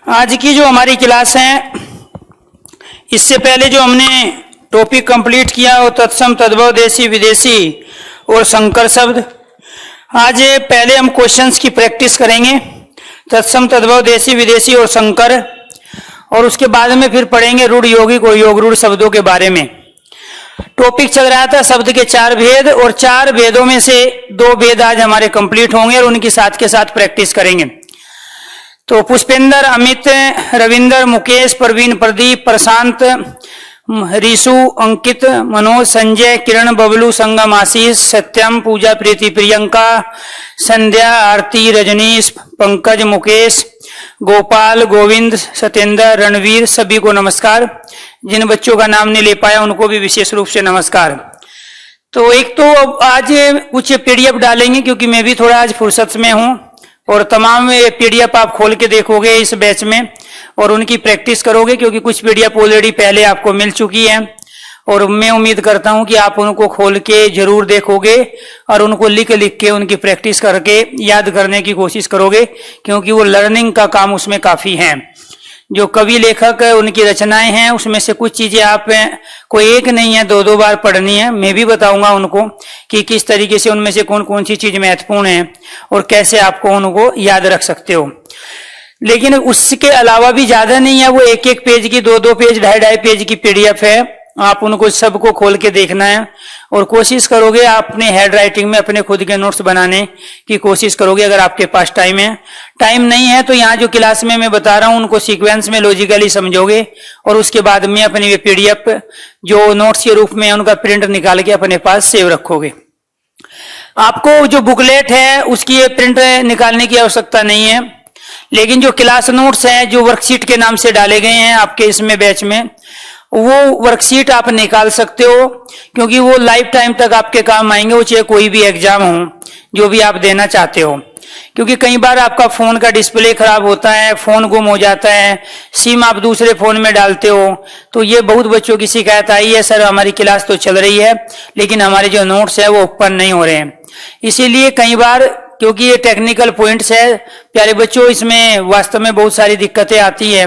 आज की जो हमारी क्लास है, इससे पहले जो हमने टॉपिक कंप्लीट किया वो तत्सम, तद्भव, देशी, विदेशी और संकर शब्द। आज पहले हम क्वेश्चंस की प्रैक्टिस करेंगे, तत्सम, तद्भव, देशी, विदेशी और संकर, और उसके बाद में फिर पढ़ेंगे रूढ़, यौगिक और योग रूढ़ शब्दों के बारे में। टॉपिक चल रहा था शब्द के 4 भेद, और 4 भेदों में से 2 भेद आज हमारे कंप्लीट होंगे और उनकी साथ के साथ प्रैक्टिस करेंगे। तो पुष्पेंद्र, अमित, रविंदर, मुकेश, प्रवीण, प्रदीप, प्रशांत, ऋषु, अंकित, मनोज, संजय, किरण, बबलू, संगम, आशीष, सत्यम, पूजा, प्रीति, प्रियंका, संध्या, आरती, रजनीश, पंकज, मुकेश, गोपाल, गोविंद, सत्येंद्र, रणवीर, सभी को नमस्कार। जिन बच्चों का नाम नहीं ले पाया उनको भी विशेष रूप से नमस्कार। तो एक तो आज कुछ पीडीएफ डालेंगे क्योंकि मैं भी थोड़ा आज फुर्सत में हूं, और तमाम पीडीएफ आप खोल के देखोगे इस बैच में और उनकी प्रैक्टिस करोगे, क्योंकि कुछ पीडीएफ ऑलरेडी पहले आपको मिल चुकी है और मैं उम्मीद करता हूं कि आप उनको खोल के जरूर देखोगे और उनको लिख के उनकी प्रैक्टिस करके याद करने की कोशिश करोगे, क्योंकि वो लर्निंग का काम उसमें काफी है। जो कवि लेखक उनकी रचनाएं हैं उसमें से कुछ चीजें आप कोई एक नहीं है, 2-2 बार पढ़नी है। मैं भी बताऊंगा उनको कि किस तरीके से उनमें से कौन कौन सी चीज महत्वपूर्ण है और कैसे आपको उनको याद रख सकते हो। लेकिन उसके अलावा भी ज्यादा नहीं है, वो 1-1 पेज की, 2-2 पेज, 2.5 पेज की पीडीएफ है। आप उनको सबको खोल के देखना है और कोशिश करोगे आप अपने हैंड राइटिंग में अपने खुद के नोट्स बनाने की कोशिश करोगे अगर आपके पास टाइम है। टाइम नहीं है तो यहाँ जो क्लास में मैं बता रहा हूँ उनको सीक्वेंस में लॉजिकली समझोगे और उसके बाद में अपनी पीडीएफ जो नोट्स के रूप में उनका प्रिंट निकाल के अपने पास सेव रखोगे। आपको जो बुकलेट है उसकी प्रिंट निकालने की आवश्यकता नहीं है, लेकिन जो क्लास नोट्स है जो वर्कशीट के नाम से डाले गए हैं आपके इसमें बैच में, वो वर्कशीट आप निकाल सकते हो, क्योंकि वो लाइफ टाइम तक आपके काम आएंगे, वो चाहे कोई भी एग्जाम हो जो भी आप देना चाहते हो। क्योंकि कई बार आपका फोन का डिस्प्ले खराब होता है, फोन गुम हो जाता है, सिम आप दूसरे फोन में डालते हो, तो ये बहुत बच्चों की शिकायत आई है, सर हमारी क्लास तो चल रही है लेकिन हमारे जो नोट्स है वो ओपन नहीं हो रहे हैं। इसीलिए कई बार, क्योंकि ये टेक्निकल पॉइंट्स है प्यारे बच्चों, इसमें वास्तव में बहुत सारी दिक्कतें आती है।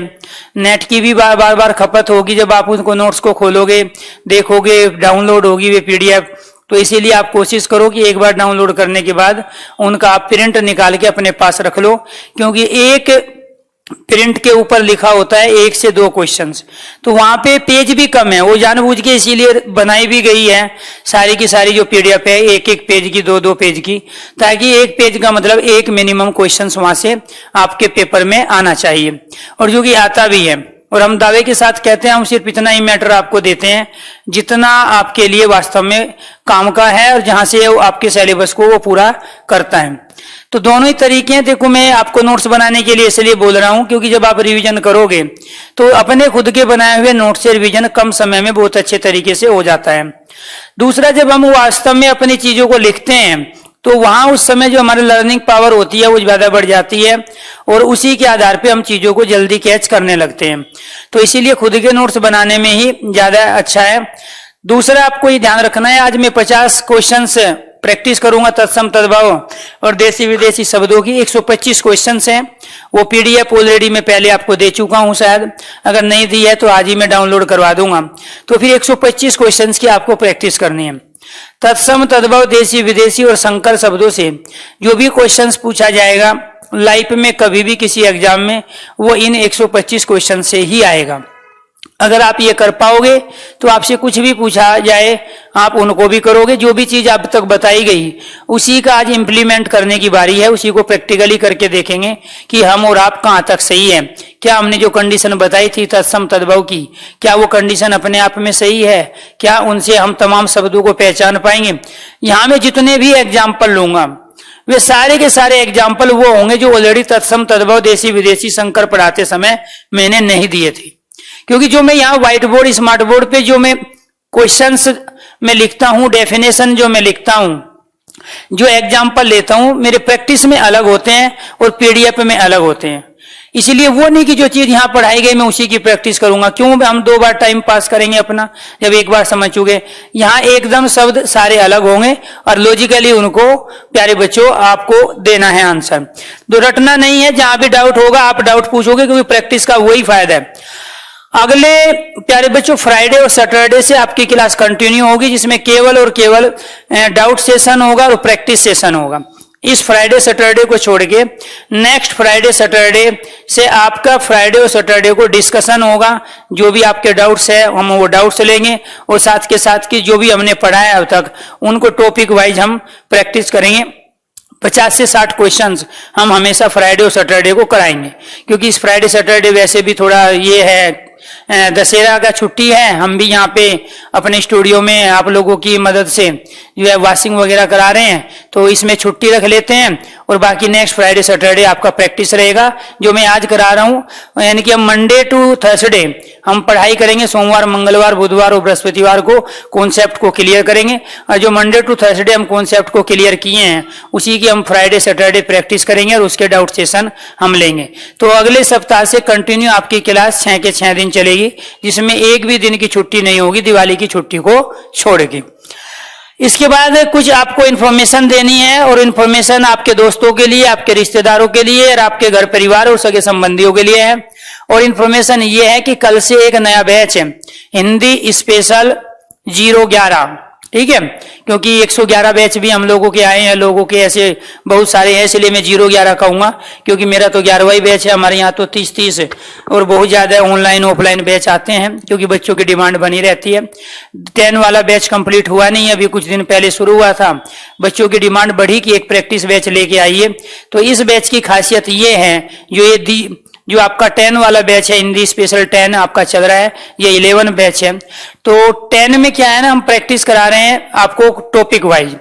नेट की भी बार बार खपत होगी जब आप उनको नोट्स को खोलोगे, देखोगे, डाउनलोड होगी वे पीडीएफ, तो इसीलिए आप कोशिश करो कि एक बार डाउनलोड करने के बाद उनका आप प्रिंट निकाल के अपने पास रख लो, क्योंकि एक प्रिंट के ऊपर लिखा होता है 1 से 2 क्वेश्चंस, तो वहां पे पेज भी कम है, वो जानबूझ के इसीलिए बनाई भी गई है सारी की सारी जो पीडीएफ है 1-1 पेज की, 2-2 पेज की, ताकि 1 पेज का मतलब 1 मिनिमम क्वेश्चंस वहां से आपके पेपर में आना चाहिए, और जो कि आता भी है। और हम दावे के साथ कहते हैं हम सिर्फ इतना ही मैटर आपको देते हैं जितना आपके लिए वास्तव में काम का है और जहां से आपके सिलेबस को वो पूरा करता है। तो दोनों ही तरीके हैं। देखो मैं आपको नोट्स बनाने के लिए इसलिए बोल रहा हूं क्योंकि जब आप रिवीजन करोगे तो अपने खुद के बनाए हुए नोट से रिवीजन कम समय में बहुत अच्छे तरीके से हो जाता है। दूसरा, जब हम वास्तव में अपनी चीजों को लिखते हैं तो वहां उस समय जो हमारी लर्निंग पावर होती है वो ज्यादा बढ़ जाती है और उसी के आधार पे हम चीजों को जल्दी कैच करने लगते हैं, तो इसीलिए खुद के नोट्स बनाने में ही ज्यादा अच्छा है। दूसरा, आपको ये ध्यान रखना है, आज मैं 50 क्वेश्चंस प्रैक्टिस करूंगा तत्सम, तद्भव और देशी विदेशी शब्दों की। 125 क्वेश्चंस हैं, वो पीडीएफ ऑलरेडी मैं पहले आपको दे चुका हूं, शायद अगर नहीं दी है तो आज ही मैं डाउनलोड करवा दूंगा। तो फिर 125 क्वेश्चंस की आपको प्रैक्टिस करनी है। तत्सम, तद्भव, देशी, विदेशी और संकर शब्दों से जो भी क्वेश्चंस पूछा जाएगा लाइफ में कभी भी किसी एग्जाम में, वो इन 125 क्वेश्चन से ही आएगा। अगर आप ये कर पाओगे तो आपसे कुछ भी पूछा जाए आप उनको भी करोगे। जो भी चीज अब तक बताई गई उसी का आज इंप्लीमेंट करने की बारी है, उसी को प्रैक्टिकली करके देखेंगे कि हम और आप कहाँ तक सही है। क्या हमने जो कंडीशन बताई थी तत्सम, तद्भव की, क्या वो कंडीशन अपने आप में सही है? क्या उनसे हम तमाम शब्दों को पहचान पाएंगे? यहाँ में जितने भी एग्जाम्पल लूंगा वे सारे के सारे एग्जाम्पल वो होंगे जो ऑलरेडी तत्सम, तद्भव, देशी, विदेशी, संकर पढ़ाते समय मैंने नहीं दिए थे। क्योंकि जो मैं यहाँ व्हाइट बोर्ड, स्मार्ट बोर्ड पे जो मैं क्वेश्चंस में लिखता हूँ, डेफिनेशन जो मैं लिखता हूँ, जो एग्जाम्पल लेता हूँ, मेरे प्रैक्टिस में अलग होते हैं और पीडीएफ में अलग होते हैं। इसलिए वो नहीं कि जो चीज यहाँ पढ़ाई गई मैं उसी की प्रैक्टिस करूंगा, क्यों हम 2 बार टाइम पास करेंगे अपना जब एक बार समझ चुके। यहाँ एकदम शब्द सारे अलग होंगे और लॉजिकली उनको प्यारे बच्चों आपको देना है आंसर। तो रटना नहीं है, जहां भी डाउट होगा आप डाउट पूछोगे, क्योंकि प्रैक्टिस का वही फायदा है। अगले प्यारे बच्चों फ्राइडे और सैटरडे से आपकी क्लास कंटिन्यू होगी, जिसमें केवल और केवल डाउट सेशन होगा और प्रैक्टिस सेशन होगा। इस फ्राइडे सैटरडे को छोड़ के नेक्स्ट फ्राइडे सैटरडे से आपका फ्राइडे और सैटरडे को डिस्कशन होगा। जो भी आपके डाउट्स है हम वो डाउट्स लेंगे और साथ के साथ की जो भी हमने पढ़ा है अब तक उनको टॉपिक वाइज हम प्रैक्टिस करेंगे। 50 से 60 क्वेश्चंस हम हमेशा फ्राइडे और सैटरडे को कराएंगे, क्योंकि इस फ्राइडे सैटरडे वैसे भी थोड़ा ये है दशहरा का छुट्टी है। हम भी यहाँ पे अपने स्टूडियो में आप लोगों की मदद से जो है वॉशिंग वगैरह करा रहे हैं, तो इसमें छुट्टी रख लेते हैं और बाकी नेक्स्ट फ्राइडे सैटरडे आपका प्रैक्टिस रहेगा जो मैं आज करा रहा हूँ। यानी कि हम मंडे टू थर्सडे हम पढ़ाई करेंगे, सोमवार मंगलवार बुधवार और बृहस्पतिवार को कॉन्सेप्ट को क्लियर करेंगे, और जो मंडे टू थर्सडे हम कॉन्सेप्ट को क्लियर किए हैं उसी की हम फ्राइडे सैटरडे प्रैक्टिस करेंगे और उसके डाउट सेशन हम लेंगे। तो अगले सप्ताह से कंटिन्यू आपकी क्लास 6 के 6 दिन चलेगी, जिसमें एक भी दिन की छुट्टी नहीं होगी, दिवाली की छुट्टी को छोड़ के। इसके बाद कुछ आपको इन्फॉर्मेशन देनी है, और इन्फॉर्मेशन आपके दोस्तों के लिए, आपके रिश्तेदारों के लिए और आपके घर परिवार और सगे संबंधियों के लिए है। और इन्फॉर्मेशन ये है कि कल से एक नया बैच है, हिंदी स्पेशल 011, ठीक है, क्योंकि 111 बैच भी हम लोगों के आए हैं, लोगों के ऐसे बहुत सारे हैं, इसलिए मैं 011 कहूंगा, क्योंकि मेरा तो 11वां ही बैच है। हमारे यहाँ तो 30 और बहुत ज्यादा ऑनलाइन ऑफलाइन बैच आते हैं, क्योंकि बच्चों की डिमांड बनी रहती है। 10 वाला बैच कंप्लीट हुआ नहीं है, अभी कुछ दिन पहले शुरू हुआ था। बच्चों की डिमांड बढ़ी कि एक प्रैक्टिस बैच लेके आइए। तो इस बैच की खासियत ये है, जो आपका 10 वाला बैच है, हिंदी स्पेशल 10 आपका चल रहा है, ये 11 बैच है। तो 10 में क्या है ना, हम प्रैक्टिस करा रहे हैं आपको टॉपिक वाइज।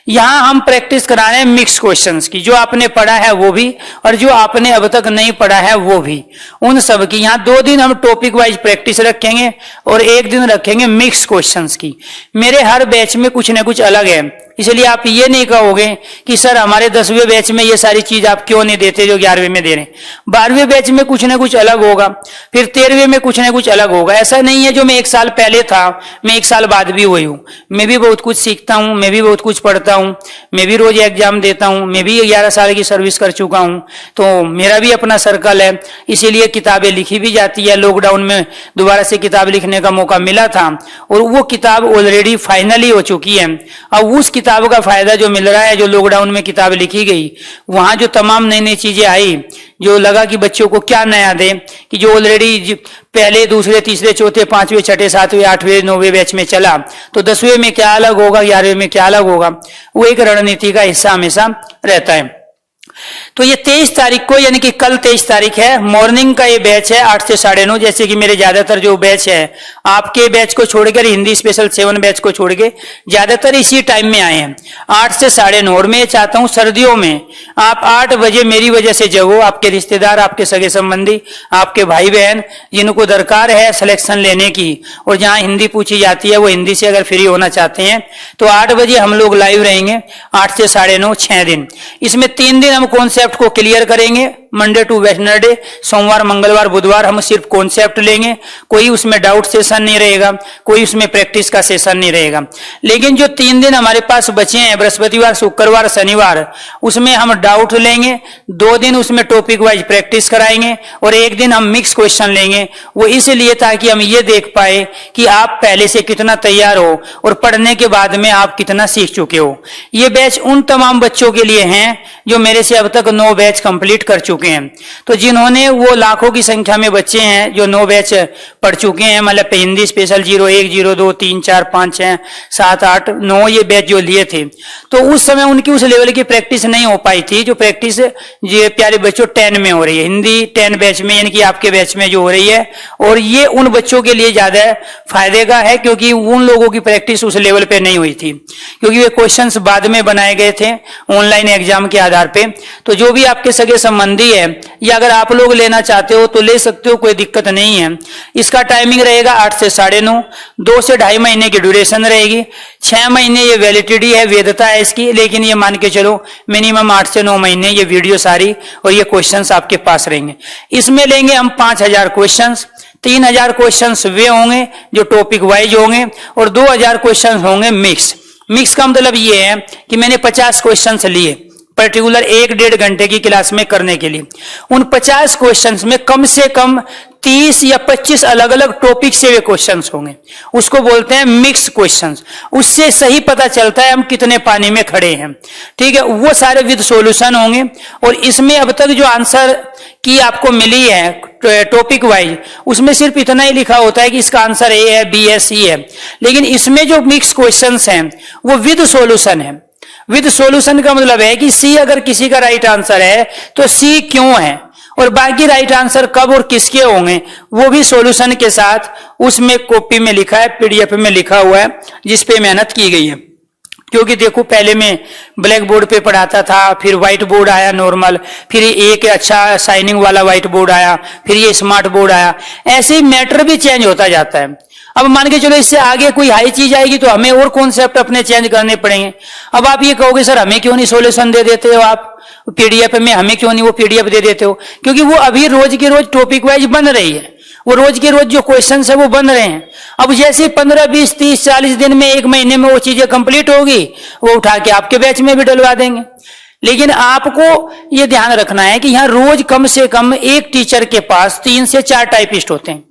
यहां हम प्रैक्टिस करा रहे हैं मिक्स क्वेश्चंस की, जो आपने पढ़ा है वो भी और जो आपने अब तक नहीं पढ़ा है वो भी, उन सब की। यहाँ 2 दिन हम टॉपिक वाइज प्रैक्टिस रखेंगे और 1 दिन रखेंगे मिक्स क्वेश्चंस की। मेरे हर बैच में कुछ ना कुछ अलग है, इसलिए आप ये नहीं कहोगे कि सर हमारे 10वें बैच में ये सारी चीज आप क्यों नहीं देते जो 11वें में दे रहे हैं। 12वें बैच में कुछ ना कुछ अलग होगा, फिर 13वें में कुछ ना कुछ अलग होगा। ऐसा नहीं है जो मैं 1 साल पहले था मैं 1 साल बाद भी वही हूँ। मैं भी बहुत कुछ सीखता हूँ, मैं भी बहुत कुछ पढ़ता हूँ, मैं भी रोज एग्जाम देता हूँ, मैं भी 11 साल की सर्विस कर चुका हूँ, तो मेरा भी अपना सर्कल है। इसीलिए किताबें लिखी भी जाती है। लॉकडाउन में दोबारा से किताब लिखने का मौका मिला था और वो किताब ऑलरेडी फाइनली हो चुकी है। अब उस किताब का फायदा जो मिल रहा है, जो लॉकडाउन में किताब लिखी गई, वहां जो तमाम नई नई चीजें आई, जो लगा कि बच्चों को क्या नया दे, कि जो ऑलरेडी पहले दूसरे तीसरे चौथे 5वें 6ठे 7वें 8वें 9वें बैच में चला, तो 10वें में क्या अलग होगा, 11वें में क्या अलग होगा, वो एक रणनीति का हिस्सा हमेशा रहता है। तो ये 23 तारीख को, यानी कि कल 23 तारीख है, मॉर्निंग का ये बैच है 8 से 9:30। जैसे कि मेरे ज्यादातर जो बैच है, आपके बैच को छोड़कर, हिंदी स्पेशल 7 बैच को छोड़ के ज्यादातर इसी टाइम में आए हैं, 8 से 9:30। और मैं चाहता हूं सर्दियों में आप 8 बजे मेरी वजह से जगो, आपके रिश्तेदार, आपके सगे संबंधी, आपके भाई बहन जिनको दरकार है सिलेक्शन लेने की, और जहां हिंदी पूछी जाती है वो हिंदी से अगर फ्री होना चाहते हैं, तो 8 बजे हम लोग लाइव रहेंगे, 8 से 9:30, 6 दिन। इसमें 3 दिन हम कॉन्सेप्ट को क्लियर करेंगे, मंडे टू वेडनेसडे, सोमवार मंगलवार बुधवार हम सिर्फ कॉन्सेप्ट लेंगे। कोई उसमें डाउट सेशन नहीं रहेगा, कोई उसमें प्रैक्टिस का सेशन नहीं रहेगा। लेकिन जो 3 दिन हमारे पास बचे हैं, बृहस्पतिवार शुक्रवार शनिवार, उसमें हम डाउट लेंगे, 2 दिन उसमें टॉपिक वाइज प्रैक्टिस कराएंगे और 1 दिन हम मिक्स क्वेश्चन लेंगे। वो इसलिए ताकि हम ये देख पाए कि आप पहले से कितना तैयार हो और पढ़ने के बाद में आप कितना सीख चुके हो। ये बैच उन तमाम बच्चों के लिए हैं जो मेरे से अब तक 9 बैच कंप्लीट कर चुके हैं। तो जिन्होंने, वो लाखों की संख्या में बच्चे हैं जो 9 बैच पढ़ चुके हैं, मतलब हिंदी स्पेशल 01, 02, 3, 4, 5, 6, 7, 8, 9 ये बैच जो लिए थे, तो उस समय उनकी उस लेवल की प्रैक्टिस नहीं हो पाई थी जो प्रैक्टिस ये प्यारे बच्चों 10 में हो रही है, हिंदी 10 बैच में, यानी कि आपके बैच में जो हो रही है। और ये उन बच्चों के लिए ज्यादा फायदे का है, क्योंकि उन लोगों की प्रैक्टिस उस लेवल पे नहीं हुई थी, क्योंकि वे क्वेश्चंस बाद में बनाए गए थे ऑनलाइन एग्जाम के आधार पे। तो जो भी आपके सगे संबंधी फ्री है, या अगर आप लोग लेना चाहते हो तो ले सकते हो, कोई दिक्कत नहीं है। इसका टाइमिंग रहेगा 8 से 9:30, 2 से 2.5 महीने की ड्यूरेशन रहेगी, 6 महीने ये वैलिडिटी है, वैधता है इसकी, लेकिन ये मान के चलो मिनिमम 8 से 9 महीने ये वीडियो सारी और ये क्वेश्चंस आपके पास रहेंगे। इसमें लेंगे हम 5000 क्वेश्चंस, 3000 क्वेश्चंस वे होंगे जो टॉपिक वाइज होंगे और 2000 क्वेश्चंस होंगे मिक्स। मिक्स का मतलब ये है कि मैंने 50 क्वेश्चंस लिए पर्टिकुलर 1-1.5 घंटे की क्लास में करने के लिए। उन 50 क्वेश्चंस में कम से कम 30 या 25 अलग अलग टॉपिक से वे क्वेश्चंस होंगे, उसको बोलते हैं मिक्स क्वेश्चंस। उससे सही पता चलता है हम कितने पानी में खड़े हैं, ठीक है। वो सारे विद सॉल्यूशन होंगे और इसमें अब तक जो आंसर की आपको मिली है टॉपिक वाइज, उसमें सिर्फ इतना ही लिखा होता है कि इसका आंसर ए है, बी है, सी है, लेकिन इसमें जो मिक्स क्वेश्चंस हैं वो विद सॉल्यूशन है। विद सॉल्यूशन का मतलब है कि सी अगर किसी का राइट आंसर है तो सी क्यों है और बाकी राइट आंसर कब और किसके होंगे वो भी सॉल्यूशन के साथ उसमें कॉपी में लिखा है, पीडीएफ में लिखा हुआ है, जिस पे मेहनत की गई है। क्योंकि देखो पहले मैं ब्लैक बोर्ड पे पढ़ाता था, फिर व्हाइट बोर्ड आया नॉर्मल, फिर एक अच्छा शाइनिंग वाला व्हाइट बोर्ड आया, फिर ये स्मार्ट बोर्ड आया, ऐसे ही मैटर भी चेंज होता जाता है। अब मान के चलो इससे आगे कोई हाई चीज आएगी तो हमें और कॉन्सेप्ट अपने चेंज करने पड़ेंगे। अब आप ये कहोगे सर हमें क्यों नहीं सॉल्यूशन दे देते हो आप पीडीएफ में, हमें क्यों नहीं वो पीडीएफ दे देते हो? क्योंकि वो अभी रोज के रोज टॉपिक वाइज बन रही है, वो रोज के रोज जो क्वेश्चन है वो बन रहे हैं। अब जैसे 15, 20, 30, 40 दिन में, 1 महीने में वो चीजें कंप्लीट होगी, वो उठा के आपके बैच में भी डलवा देंगे। लेकिन आपको ये ध्यान रखना है कि यहाँ रोज कम से कम एक टीचर के पास 3 से 4 टाइपिस्ट होते हैं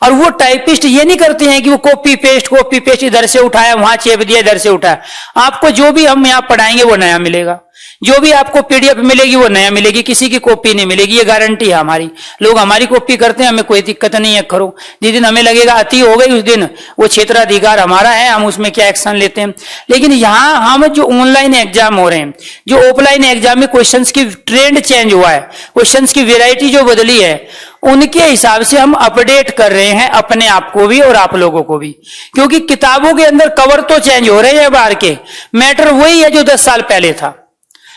और वो टाइपिस्ट ये नहीं करते हैं कि वो कॉपी पेस्ट इधर से उठाया वहां चेप दिया, इधर से उठाया। आपको जो भी हम यहाँ पढ़ाएंगे वो नया मिलेगा, जो भी आपको पीडीएफ मिलेगी वो नया मिलेगी, किसी की कॉपी नहीं मिलेगी, ये गारंटी है हमारी। लोग हमारी कॉपी करते हैं, हमें कोई दिक्कत नहीं है, करो। जिस दिन हमें लगेगा अति हो गई उस दिन वो क्षेत्राधिकार हमारा है, हम उसमें क्या एक्शन लेते हैं। लेकिन यहाँ हम जो ऑनलाइन एग्जाम हो रहे हैं, जो ऑफलाइन एग्जाम में क्वेश्चन की ट्रेंड चेंज हुआ है, क्वेश्चन की वेराइटी जो बदली है, उनके हिसाब से हम अपडेट कर रहे हैं अपने आप को भी और आप लोगों को भी। क्योंकि किताबों के अंदर कवर तो चेंज हो रहे हैं बाहर के, मैटर वही है जो 10 साल पहले था,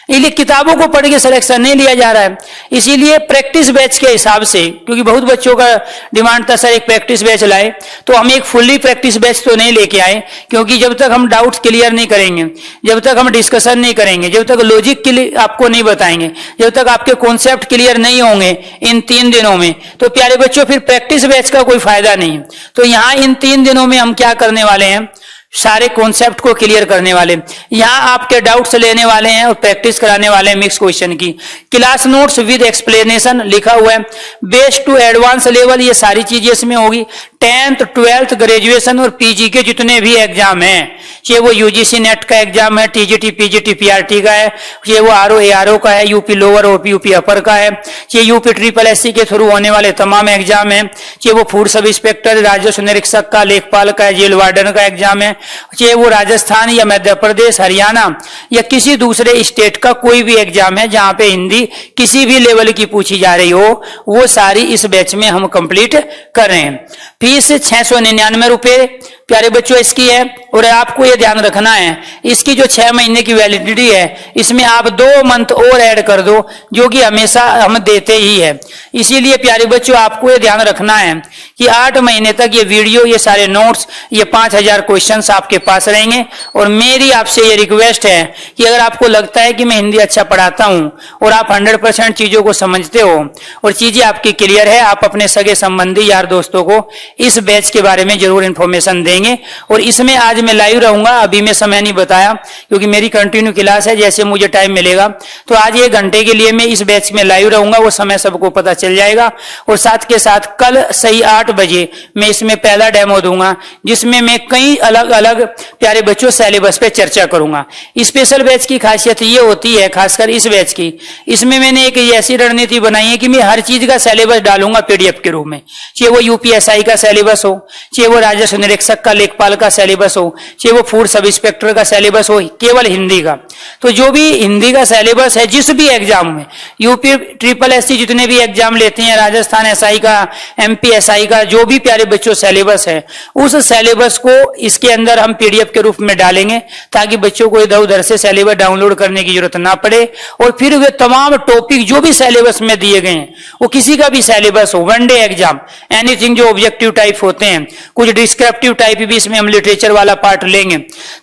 इसलिए किताबों को पढ़ के सिलेक्शन नहीं लिया जा रहा है। इसीलिए प्रैक्टिस बैच के हिसाब से, क्योंकि बहुत बच्चों का डिमांड था सर एक प्रैक्टिस बैच लाए, तो हम एक फुल्ली प्रैक्टिस बैच तो नहीं लेके आए, क्योंकि जब तक हम डाउट्स क्लियर नहीं करेंगे, जब तक हम डिस्कशन नहीं करेंगे, जब तक लॉजिक आपको नहीं बताएंगे, जब तक आपके कॉन्सेप्ट क्लियर नहीं होंगे इन 3 दिनों में, तो प्यारे बच्चों फिर प्रैक्टिस बैच का कोई फायदा नहीं है। तो यहाँ इन 3 दिनों में हम क्या करने वाले हैं, सारे कॉन्सेप्ट को क्लियर करने वाले, यहाँ आपके डाउट्स लेने वाले हैं और प्रैक्टिस कराने वाले हैं मिक्स क्वेश्चन की। क्लास नोट्स विद एक्सप्लेनेशन लिखा हुआ है, बेस टू एडवांस लेवल, ये सारी चीजें इसमें होगी। 10th, 12th, ग्रेजुएशन और पीजी के जितने भी एग्जाम हैं, चाहे वो यूजीसी नेट का एग्जाम है, टीजीटी, पीजीटी, पीआरटी का है, चाहे वो आरओ एआरओ का है, यूपी लोअर और यूपी अपर का है, चाहे यूपी SSS के थ्रू होने वाले तमाम एग्जाम है, चाहे वो फूड सब इंस्पेक्टर, राजस्व निरीक्षक का, लेखपाल का, जेल वार्डन का एग्जाम है, चाहे वो राजस्थान या मध्य प्रदेश, हरियाणा या किसी दूसरे स्टेट का कोई भी एग्जाम है जहां पे हिंदी किसी भी लेवल की पूछी जा रही हो, वो सारी इस बैच में हम कंप्लीट कर रहे हैं। फीस 699 रुपए प्यारे बच्चों इसकी है। और आपको ये ध्यान रखना है, इसकी जो 6 महीने की वैलिडिटी है, इसमें आप 2 मंथ और ऐड कर दो, जो कि हमेशा हम देते ही है। इसीलिए प्यारे बच्चों आपको ये ध्यान रखना है कि 8 महीने तक ये वीडियो, ये सारे नोट्स, ये 5000 क्वेश्चंस आपके पास रहेंगे। और मेरी आपसे ये रिक्वेस्ट है कि अगर आपको लगता है कि मैं हिंदी अच्छा पढ़ाता हूं और आप 100% चीजों को समझते हो और चीजें आपकी क्लियर है, आप अपने सगे संबंधी यार दोस्तों को इस बैच के बारे में जरूर इंफॉर्मेशन देंगे। और इसमें आज मैं लाइव रहूंगा, अभी मैं समय नहीं बताया क्योंकि मेरी कंटिन्यू क्लास है, जैसे मुझे टाइम मिलेगा तो आज 1 घंटे के लिए मैं इस बैच में लाइव रहूंगा, वो समय सबको पता चल जाएगा। और साथ के साथ कल सही 8 बजे मैं इसमें पहला डेमो दूंगा, जिसमें मैं कई अलग अलग प्यारे बच्चों सिलेबस पे चर्चा करूंगा। स्पेशल बैच की खासियत ये होती है, खासकर इस बैच की, इसमें मैंने एक ऐसी रणनीति बनाई है कि मैं हर चीज का सिलेबस डालूंगा पीडीएफ के रूप में, चाहे वो यूपीएसआई का सिलेबस हो, चाहे वो राजस्व निरीक्षक का लेखपाल का सिलेबस हो, चाहे वो फूड सब इंस्पेक्टर का सिलेबस हो, केवल हिंदी का। तो जो भी हिंदी का सिलेबस है जिस भी एग्जाम में, यूपी ट्रिपल एससी जितने भी एग्जाम लेते हैं, राजस्थान एसआई का, एमपी एसआई का, जो भी प्यारे बच्चों सिलेबस है, उस सिलेबस को इसके अंदर हम पीडीएफ के रूप में डालेंगे ताकि बच्चों को इधर उधर से सिलेबस डाउनलोड करने की जरूरत ना पड़े। और फिर वे तमाम टॉपिक जो भी सिलेबस में दिए गए हैं, वो किसी का भी सिलेबस हो, वनडे एग्जाम, एनीथिंग जो ऑब्जेक्टिव टाइप होते हैं, कुछ डिस्क्रिप्टिव टाइप भी इसमें हम लिटरेचर वाला पार्ट लेंगे।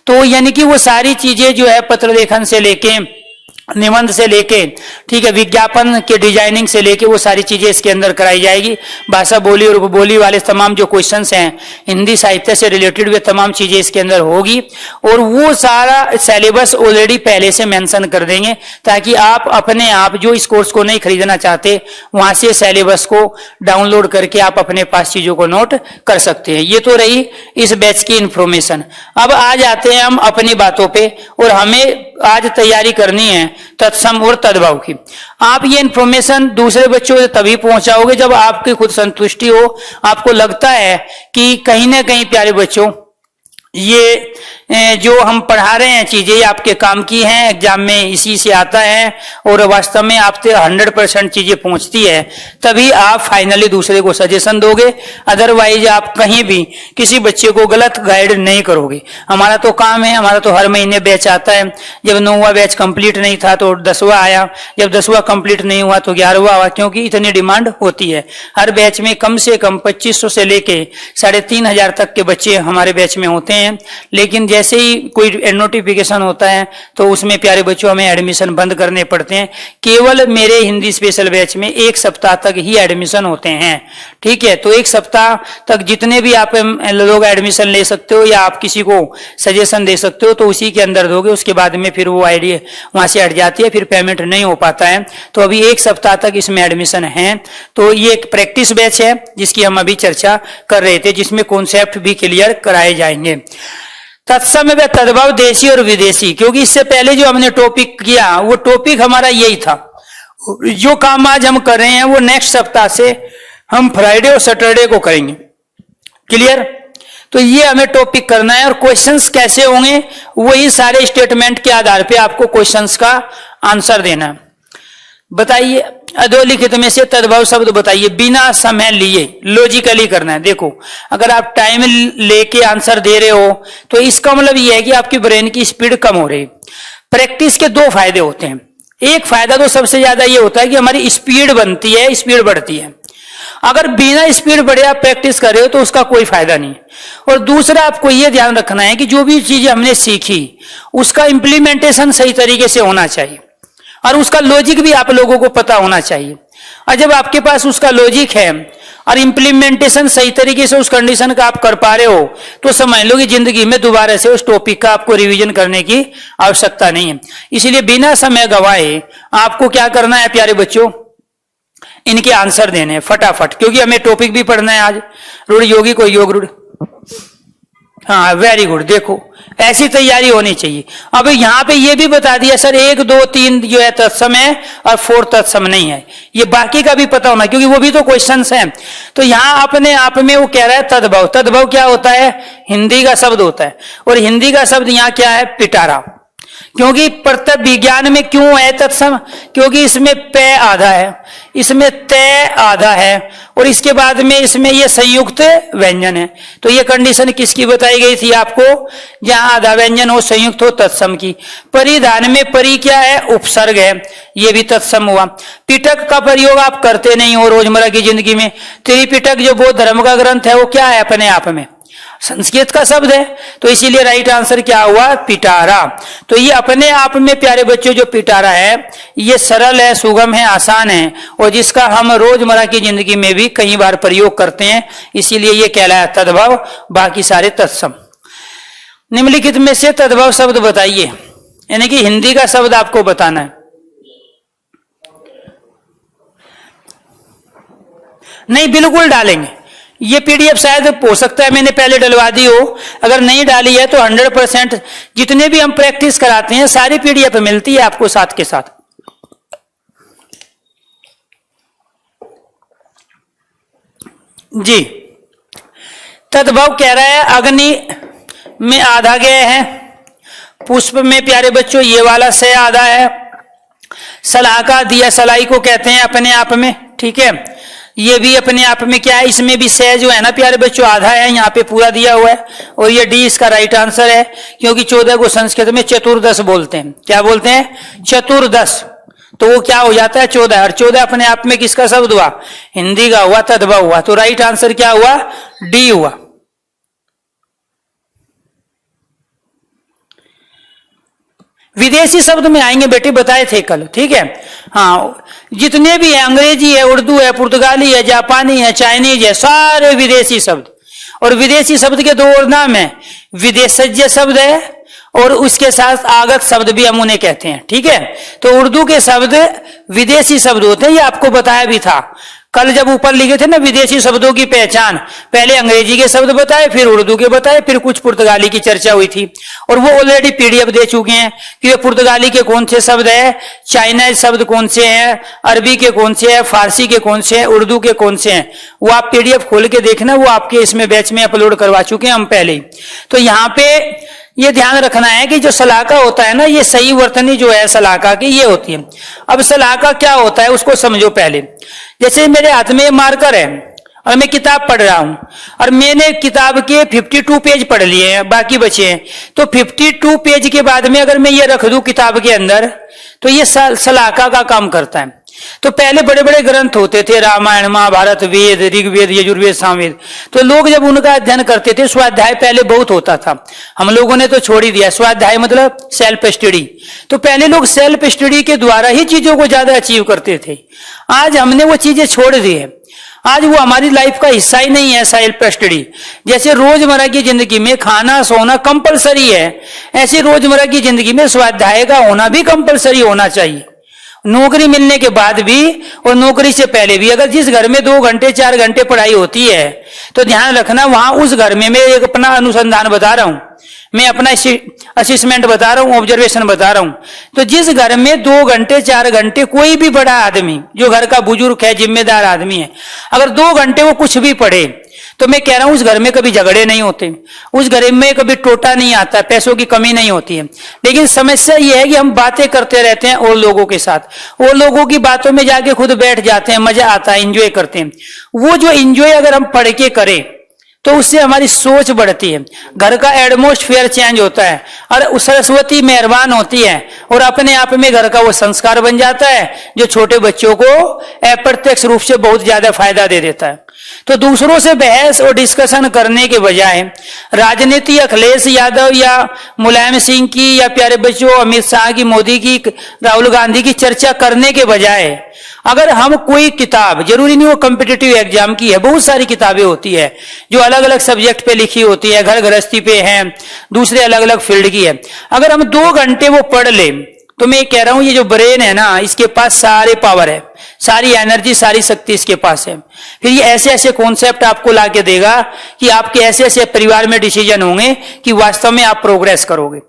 तो यानी कि वो सारी चीजें जो है पत्र लेखन से लेके, निबंध से लेके, ठीक है, विज्ञापन के डिजाइनिंग से लेके, वो सारी चीजें इसके अंदर कराई जाएगी। भाषा बोली और उपबोली वाले तमाम जो क्वेश्चंस हैं हिंदी साहित्य से रिलेटेड, वे तमाम चीजें इसके अंदर होगी। और वो सारा सिलेबस ऑलरेडी पहले से मेंशन कर देंगे ताकि आप अपने आप जो इस कोर्स को नहीं खरीदना चाहते, वहां से सिलेबस को डाउनलोड करके आप अपने पास चीजों को नोट कर सकते हैं। ये तो रही इस बैच की इंफॉर्मेशन। अब आ जाते हैं हम अपनी बातों पे, और हमें आज तैयारी करनी है तत्सम और तद्भव की। आप ये इंफॉर्मेशन दूसरे बच्चों से तभी पहुंचाओगे जब आपकी खुद संतुष्टि हो, आपको लगता है कि कहीं ना कहीं प्यारे बच्चों ये जो हम पढ़ा रहे हैं चीजें ये आपके काम की हैं, एग्जाम में इसी से आता है और वास्तव में आप 100% चीजें पहुंचती है, तभी आप फाइनली दूसरे को सजेशन दोगे। अदरवाइज आप कहीं भी किसी बच्चे को गलत गाइड नहीं करोगे। हमारा तो काम है, हमारा तो हर महीने बैच आता है। जब 9वां बैच कंप्लीट नहीं था तो 10वां आया, जब 10वां कंप्लीट नहीं हुआ तो 11वां आया, क्योंकि इतनी डिमांड होती है। हर बैच में कम से कम 2500 से लेके 3500 तक के बच्चे हमारे बैच में होते हैं। लेकिन जैसे ही कोई नोटिफिकेशन होता है तो उसमें प्यारे बच्चों हमें एडमिशन बंद करने पड़ते हैं। केवल मेरे हिंदी स्पेशल बैच में 1 सप्ताह तक ही एडमिशन होते हैं, ठीक है। तो 1 सप्ताह तक जितने भी आप लोग एडमिशन ले सकते हो या आप किसी को सजेशन दे सकते हो तो उसी के अंदर दोगे। उसके बाद में फिर वो आईडी वहां से हट जाती है, फिर पेमेंट नहीं हो पाता है। तो अभी 1 सप्ताह तक इसमें एडमिशन है। तो ये एक प्रैक्टिस बैच है जिसकी हम अभी चर्चा कर रहे थे, जिसमें कॉन्सेप्ट भी क्लियर कराए जाएंगे। तत्सम व तद्भव देशी और विदेशी, क्योंकि इससे पहले जो हमने टॉपिक किया वो टॉपिक हमारा यही था। जो काम आज हम कर रहे हैं वो नेक्स्ट सप्ताह से हम फ्राइडे और सैटरडे को करेंगे। क्लियर? तो ये हमें टॉपिक करना है। और क्वेश्चंस कैसे होंगे, वही सारे स्टेटमेंट के आधार पे आपको क्वेश्चंस का आंसर देना है। बताइए, अधोलिखित में से तद्भव शब्द बताइए, बिना समय लिए, लॉजिकली करना है। देखो, अगर आप टाइम लेके आंसर दे रहे हो तो इसका मतलब यह है कि आपकी ब्रेन की स्पीड कम हो रही। प्रैक्टिस के 2 फायदे होते हैं। एक फायदा तो सबसे ज्यादा ये होता है कि हमारी स्पीड बनती है, स्पीड बढ़ती है। अगर बिना स्पीड बढ़े आप प्रैक्टिस कर रहे हो तो उसका कोई फायदा नहीं। और दूसरा, आपको यह ध्यान रखना है कि जो भी चीजें हमने सीखी उसका इंप्लीमेंटेशन सही तरीके से होना चाहिए और उसका लॉजिक भी आप लोगों को पता होना चाहिए। और जब आपके पास उसका लॉजिक है और इंप्लीमेंटेशन सही तरीके से उस कंडीशन का आप कर पा रहे हो तो समझ लो कि जिंदगी में दोबारा से उस टॉपिक का आपको रिवीजन करने की आवश्यकता नहीं है। इसलिए बिना समय गवाए आपको क्या करना है प्यारे बच्चों, इनके आंसर देने फटाफट, क्योंकि हमें टॉपिक भी पढ़ना है आज। रूढ़ योगी को योग रूढ़, हाँ वेरी गुड। देखो, ऐसी तैयारी होनी चाहिए। अब यहाँ पे ये भी बता दिया सर 1 2 3 जो है तत्सम है और 4 तत्सम नहीं है, ये बाकी का भी पता होना, क्योंकि वो भी तो क्वेश्चंस हैं। तो यहाँ अपने आप में वो कह रहा है तद्भव। तद्भव क्या होता है? हिंदी का शब्द होता है। और हिंदी का शब्द यहाँ क्या है? पिटारा। क्योंकि प्रत्यय विज्ञान में क्यों है तत्सम? क्योंकि इसमें पे आधा है, इसमें तय आधा है और इसके बाद में इसमें ये संयुक्त व्यंजन है। तो ये कंडीशन किसकी बताई गई थी आपको? जहां आधा व्यंजन हो, संयुक्त हो, तत्सम की। परिधान में परि क्या है? उपसर्ग है, ये भी तत्सम हुआ। पिटक का प्रयोग आप करते नहीं हो रोजमर्रा की जिंदगी में। त्रिपिटक जो बौद्ध धर्म का ग्रंथ है वो क्या है? अपने आप में संस्कृत का शब्द है। तो इसीलिए राइट आंसर क्या हुआ? पिटारा। तो ये अपने आप में प्यारे बच्चों जो पिटारा है ये सरल है, सुगम है, आसान है और जिसका हम रोजमर्रा की जिंदगी में भी कई बार प्रयोग करते हैं, इसीलिए ये कहलाया तद्भव, बाकी सारे तत्सम। निम्नलिखित में से तद्भव शब्द बताइए, यानी कि हिंदी का शब्द आपको बताना है। नहीं, बिल्कुल डालेंगे। ये पीडीएफ शायद हो सकता है मैंने पहले डलवा दी हो, अगर नहीं डाली है तो 100% जितने भी हम प्रैक्टिस कराते हैं सारी पीडीएफ मिलती है आपको साथ के साथ। जी, तद्भव कह रहा है अग्नि में आधा गया है, पुष्प में प्यारे बच्चों ये वाला से आधा है, सलाका दिया सलाई को कहते हैं अपने आप में, ठीक है, ये भी अपने आप में क्या है, इसमें भी से जो है ना प्यारे बच्चों आधा है, यहाँ पे पूरा दिया हुआ है, और ये डी इसका राइट आंसर है, क्योंकि 14 को संस्कृत में चतुर्दश बोलते हैं। क्या बोलते हैं? चतुर्दश। तो वो क्या हो जाता है? 14, और 14 अपने आप में किसका शब्द हुआ? हिंदी का हुआ, तद्भव हुआ। तो राइट आंसर क्या हुआ? डी हुआ। विदेशी शब्द में आएंगे बेटे, बताए थे कल, ठीक है। हाँ, जितने भी है, अंग्रेजी है, उर्दू है, पुर्तगाली है, जापानी है, चाइनीज है, सारे विदेशी शब्द। और विदेशी शब्द के दो और नाम है, विदेशज्ञ शब्द है और उसके साथ आगत शब्द भी हम उन्हें कहते हैं, ठीक है। तो उर्दू के शब्द विदेशी शब्द होते हैं, ये आपको बताया भी था कल जब ऊपर लिखे थे ना विदेशी शब्दों की पहचान। पहले अंग्रेजी के शब्द बताए, फिर उर्दू के बताए, फिर कुछ पुर्तगाली की चर्चा हुई थी, और वो ऑलरेडी पीडीएफ दे चुके हैं कि वे पुर्तगाली के कौन से शब्द है, चाइनीज शब्द कौन से हैं, अरबी के कौन से हैं, फारसी के कौन से हैं, उर्दू के कौन से हैं। वो आप पीडीएफ खोल के देखना, वो आपके इसमें बैच में अपलोड करवा चुके हैं हम पहले ही। तो यहाँ पे ये ध्यान रखना है कि जो सलाका होता है ना, ये सही वर्तनी जो है सलाका की ये होती है। अब सलाका क्या होता है उसको समझो पहले। जैसे मेरे हाथ में मार्कर है और मैं किताब पढ़ रहा हूं, और मैंने किताब के 52 पेज पढ़ लिए हैं, बाकी बचे हैं, तो 52 पेज के बाद में अगर मैं ये रख दूं किताब के अंदर, तो ये सलाका का काम करता है। तो पहले बड़े बड़े ग्रंथ होते थे, रामायण, महाभारत, वेद, ऋग्वेद, यजुर्वेद, सामवेद, तो लोग जब उनका अध्ययन करते थे, स्वाध्याय पहले बहुत होता था। हम लोगों ने तो छोड़ ही दिया, स्वाध्याय मतलब सेल्फ स्टडी। तो पहले लोग सेल्फ स्टडी के द्वारा ही चीजों को ज्यादा अचीव करते थे। आज हमने वो चीजें छोड़ दी है, आज वो हमारी लाइफ का हिस्सा ही नहीं है सेल्फ स्टडी। जैसे रोजमर्रा की जिंदगी में खाना सोना कंपलसरी है, ऐसे रोजमर्रा की जिंदगी में स्वाध्याय का होना भी कंपलसरी होना चाहिए। नौकरी मिलने के बाद भी और नौकरी से पहले भी, अगर जिस घर में 2 घंटे 4 घंटे पढ़ाई होती है, तो ध्यान रखना वहां उस घर में, मैं एक अपना अनुसंधान बता रहा हूं, मैं अपना असेसमेंट बता रहा हूं, ऑब्जर्वेशन बता रहा हूं, तो जिस घर में 2 घंटे 4 घंटे कोई भी बड़ा आदमी जो घर का बुजुर्ग है, जिम्मेदार आदमी है, अगर 2 घंटे वो कुछ भी पढ़े, तो मैं कह रहा हूं उस घर में कभी झगड़े नहीं होते, उस घर में कभी टोटा नहीं आता, पैसों की कमी नहीं होती है। लेकिन समस्या यह है कि हम बातें करते रहते हैं और लोगों के साथ, और लोगों की बातों में जाके खुद बैठ जाते हैं, मजा आता है, इंजॉय करते हैं। वो जो इंजॉय अगर हम पढ़ के करें तो उससे हमारी सोच बढ़ती है, घर का एटमॉस्फेयर चेंज होता है, और सरस्वती मेहरबान होती है, और अपने आप में घर का वो संस्कार बन जाता है जो छोटे बच्चों को अप्रत्यक्ष रूप से बहुत ज्यादा फायदा दे देता है। तो दूसरों से बहस और डिस्कशन करने के बजाय राजनीति अखिलेश यादव या मुलायम सिंह की या प्यारे बच्चों अमित शाह की, मोदी की, राहुल गांधी की चर्चा करने के बजाय अगर हम कोई किताब, जरूरी नहीं वो कॉम्पिटिटिव एग्जाम की है, बहुत सारी किताबें होती है जो अलग अलग सब्जेक्ट पे लिखी होती है, घर गृहस्थी पे है, दूसरे अलग अलग फील्ड की है, अगर हम 2 घंटे वो पढ़ ले, तो मैं कह रहा हूं ये जो ब्रेन है ना, इसके पास सारे पावर है, सारी एनर्जी, सारी शक्ति इसके पास है। फिर ये ऐसे ऐसे कॉन्सेप्ट आपको लाके देगा कि आपके ऐसे ऐसे परिवार में डिसीजन होंगे कि वास्तव में आप प्रोग्रेस करोगे।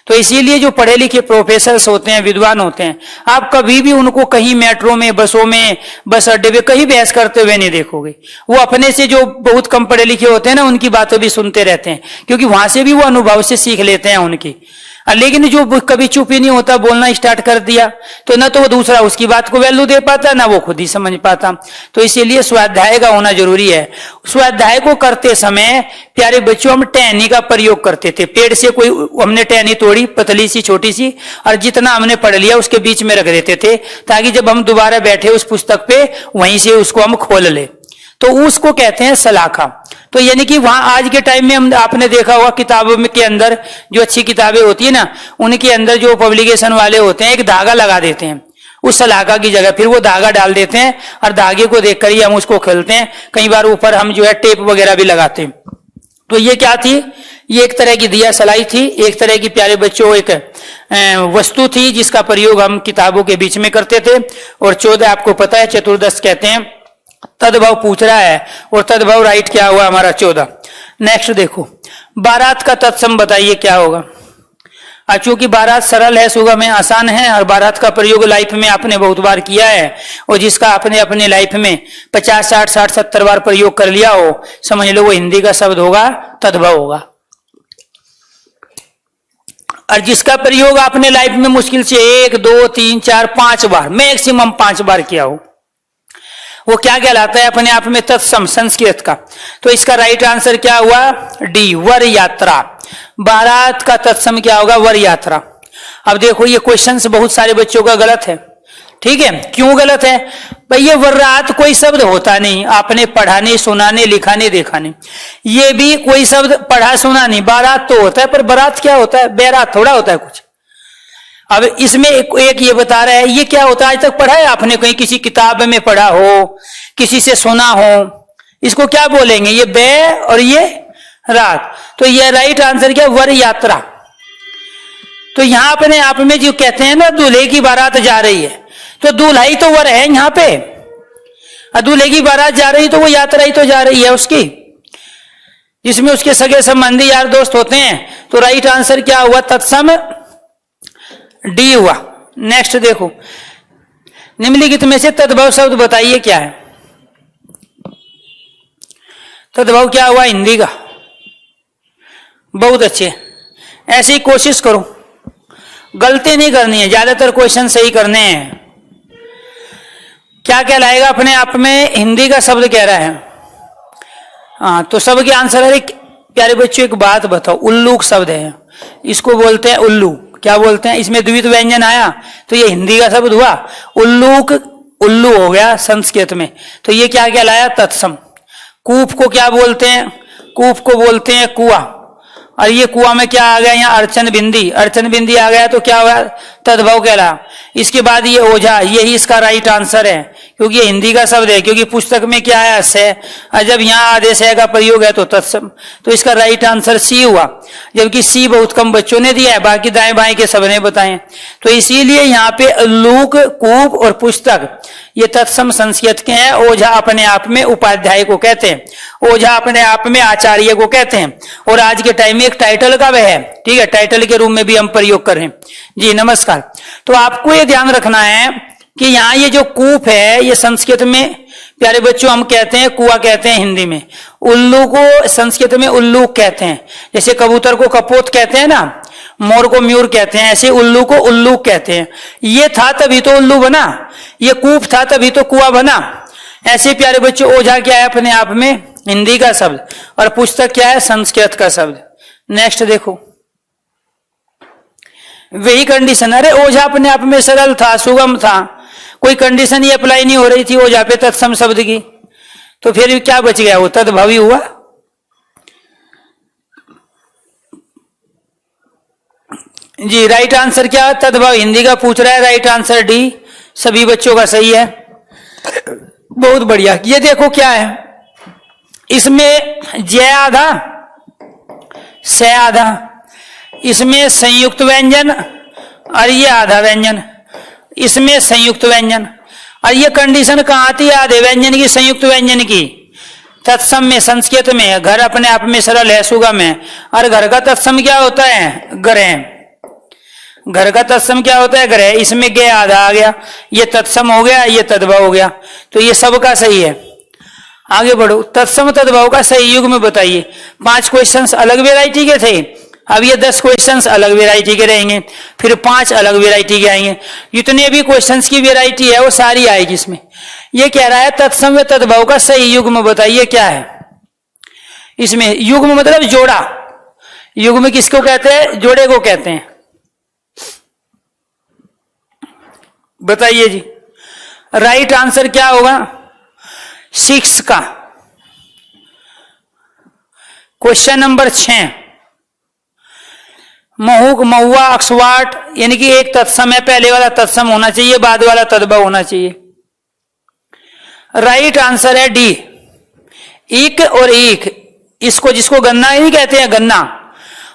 तो इसीलिए जो पढ़े लिखे प्रोफेसर्स होते हैं, विद्वान होते हैं, आप कभी भी उनको कहीं मेट्रो में, बसों में, बस अड्डे में कहीं बहस करते हुए नहीं देखोगे। वो अपने से जो बहुत कम पढ़े लिखे होते हैं ना, उनकी बातें भी सुनते रहते हैं, क्योंकि वहां से भी वो अनुभव से सीख लेते हैं उनकी। लेकिन जो कभी चुप ही नहीं होता, बोलना स्टार्ट कर दिया, तो ना तो वो दूसरा उसकी बात को वैल्यू दे पाता, ना वो खुद ही समझ पाता। तो इसीलिए स्वाध्याय का होना जरूरी है। स्वाध्याय को करते समय प्यारे बच्चों हम टहनी का प्रयोग करते थे, पेड़ से कोई हमने टहनी तोड़ी, पतली सी छोटी सी, और जितना हमने पढ़ लिया उसके बीच में रख देते थे, ताकि जब हम दोबारा बैठे उस पुस्तक पे, वहीं से उसको हम खोल ले। तो उसको कहते हैं सलाखा। तो यानी कि वहां आज के टाइम में हम, आपने देखा होगा किताबों में के अंदर जो अच्छी किताबें होती है ना, उनके अंदर जो पब्लिकेशन वाले होते हैं एक धागा लगा देते हैं उस सलाखा की जगह, फिर वो धागा डाल देते हैं और धागे को देखकर ही हम उसको खेलते हैं। कई बार ऊपर हम जो है टेप वगैरह भी लगाते हैं। तो ये क्या थी? ये एक तरह की दिया सलाई थी, एक तरह की प्यारे बच्चों एक वस्तु थी जिसका प्रयोग हम किताबों के बीच में करते थे। और 14 आपको पता है चतुर्दश कहते हैं। तद्भव पूछ रहा है और तद्भव राइट क्या हुआ हमारा 14। नेक्स्ट देखो, बारात का तत्सम बताइए क्या होगा। और चूंकि बारात सरल है, सुगम है, आसान है, और बारात का प्रयोग लाइफ में आपने बहुत बार किया है, और जिसका आपने अपने लाइफ में 50, 60, 60, 70 बार प्रयोग कर लिया हो, समझ लो वो हिंदी का शब्द होगा, तद्भव होगा। और जिसका प्रयोग आपने लाइफ में मुश्किल से 1, 2, 3, 4, 5 बार, मैक्सिमम 5 बार किया हो, वो क्या कहलाता है अपने आप में? तत्सम, संस्कृत का। तो इसका राइट आंसर क्या हुआ? डी, वर यात्रा। बारात का तत्सम क्या होगा? वर यात्रा। अब देखो ये क्वेश्चंस बहुत सारे बच्चों का गलत है, ठीक है। क्यों गलत है भाई? ये वर्रात कोई शब्द होता नहीं, आपने पढ़ा नहीं, सुना नहीं, लिखा नहीं, देखा नहीं, ये भी कोई शब्द पढ़ा सुना नहीं। बारात तो होता है, पर बारात क्या होता है? बैरात थोड़ा होता है कुछ। अब इसमें एक ये बता रहा है, ये क्या होता है? आज तक पढ़ा है आपने? कहीं किसी किताब में पढ़ा हो, किसी से सुना हो, इसको क्या बोलेंगे? ये बे और ये रात। तो ये राइट आंसर क्या? वर यात्रा। तो यहां अपने आप में जो कहते हैं ना, दूल्हे की बारात जा रही है, तो दूल्हा ही तो वर है यहां पे, और दूल्हे की बारात जा रही तो वो यात्रा ही तो जा रही है उसकी, जिसमें उसके सगे संबंधी यार दोस्त होते हैं। तो राइट आंसर क्या हुआ? तत्सम, डी हुआ। नेक्स्ट देखो, निम्नलिखित में से तद्भव शब्द बताइए क्या है? तद्भव क्या हुआ? हिंदी का। बहुत अच्छे, ऐसी ही कोशिश करो, गलती नहीं करनी है, ज्यादातर क्वेश्चन सही करने हैं। क्या कहलाएगा अपने आप में? हिंदी का शब्द कह रहा है। हाँ, तो सबके आंसर है। प्यारे बच्चों एक बात बताओ, उल्लूक शब्द है, इसको बोलते हैं उल्लू। क्या बोलते हैं? इसमें द्वित व्यंजन आया तो ये हिंदी का शब्द हुआ। उल्लूक, उल्लू हो गया संस्कृत में, तो ये क्या कहलाया? तत्सम। कूप को क्या बोलते हैं? कूप को बोलते हैं कुआं, और ये कुआं में क्या आ गया? यहाँ अर्चन बिंदी, अर्चन बिंदी आ गया तो क्या हुआ? तद्भव कहला। इसके बाद ये ओझा, यही इसका राइट आंसर है, क्योंकि ये हिंदी का शब्द है, क्योंकि पुस्तक में क्या है? से। और जब यहाँ आदेश है का प्रयोग है तो तत्सम, तो इसका राइट आंसर सी हुआ। जबकि सी बहुत कम बच्चों ने दिया है, बाकी दाएं बाएं के सबने बताए। तो इसीलिए यहाँ पे लूक, कूप और पुस्तक ये तत्सम संस्कृत के हैं। ओझा अपने आप में उपाध्याय को कहते हैं, ओझा अपने आप में आचार्य को कहते हैं, और आज के टाइम में एक टाइटल का वह है, ठीक है, टाइटल के रूप में भी हम प्रयोग कर रहे हैं। जी नमस्कार। तो आपको ये ध्यान रखना है कि यहाँ ये जो कूप है, ये संस्कृत में प्यारे बच्चों हम कहते हैं कुआं कहते हैं हिंदी में। उल्लू को संस्कृत में उल्लू कहते हैं, जैसे कबूतर को कपोत कहते हैं ना, मोर को म्यूर कहते हैं, ऐसे उल्लू को उल्लू कहते हैं। ये था तभी तो उल्लू बना, ये कूप था तभी तो कुआं बना। ऐसे प्यारे बच्चों ओझा क्या है? अपने आप में हिंदी का शब्द, और पुस्तक क्या है? संस्कृत का शब्द। नेक्स्ट देखो, वही कंडीशन। अरे ओझा अपने आप में सरल था, सुगम था, कोई कंडीशन ही अप्लाई नहीं हो रही थी ओझा पे तत्सम शब्द की, तो फिर क्या बच गया? वो तद्भवी हुआ। जी राइट आंसर क्या? तद्भव हिंदी का पूछ रहा है, राइट आंसर डी, सभी बच्चों का सही है। बहुत बढ़िया। ये देखो क्या है, इसमें जय आधा, से आधा, इसमें संयुक्त व्यंजन, और ये आधा व्यंजन, इसमें संयुक्त व्यंजन। और ये कंडीशन कहाँ आती है? आधे व्यंजन की, संयुक्त व्यंजन की। तत्सम में संस्कृत में घर अपने आप में सरल है, सुगम है, और घर का तत्सम क्या होता है? ग्रह। घर का तत्सम क्या होता है? ग्रह। इसमें गे आधा आ गया, ये तत्सम हो गया, ये तद्भव हो गया, तो ये सबका सही है। आगे बढ़ो, तत्सम तद्भव का सही युग में बताइए। 5 क्वेश्चंस अलग वेराइटी के थे, अब ये 10 क्वेश्चंस अलग वेराइटी के रहेंगे, फिर 5 अलग वेराइटी के आएंगे। जितने भी क्वेश्चंस की वेराइटी है वो सारी आएगी इसमें। ये कह रहा है तत्सम व तद्भव का सही युग्म बताइए क्या है? इसमें युग्म मतलब जोड़ा। युग्म किसको कहते हैं? जोड़े को कहते हैं। बताइए जी, राइट आंसर क्या होगा? 6 का क्वेश्चन नंबर 6। महूक, महुआ, अक्सवाट, यानी कि एक तत्सम है, पहले वाला तत्सम होना चाहिए, बाद वाला तद्भव होना चाहिए। राइट आंसर है डी, इक और ईक। इसको जिसको गन्ना नहीं कहते हैं, गन्ना,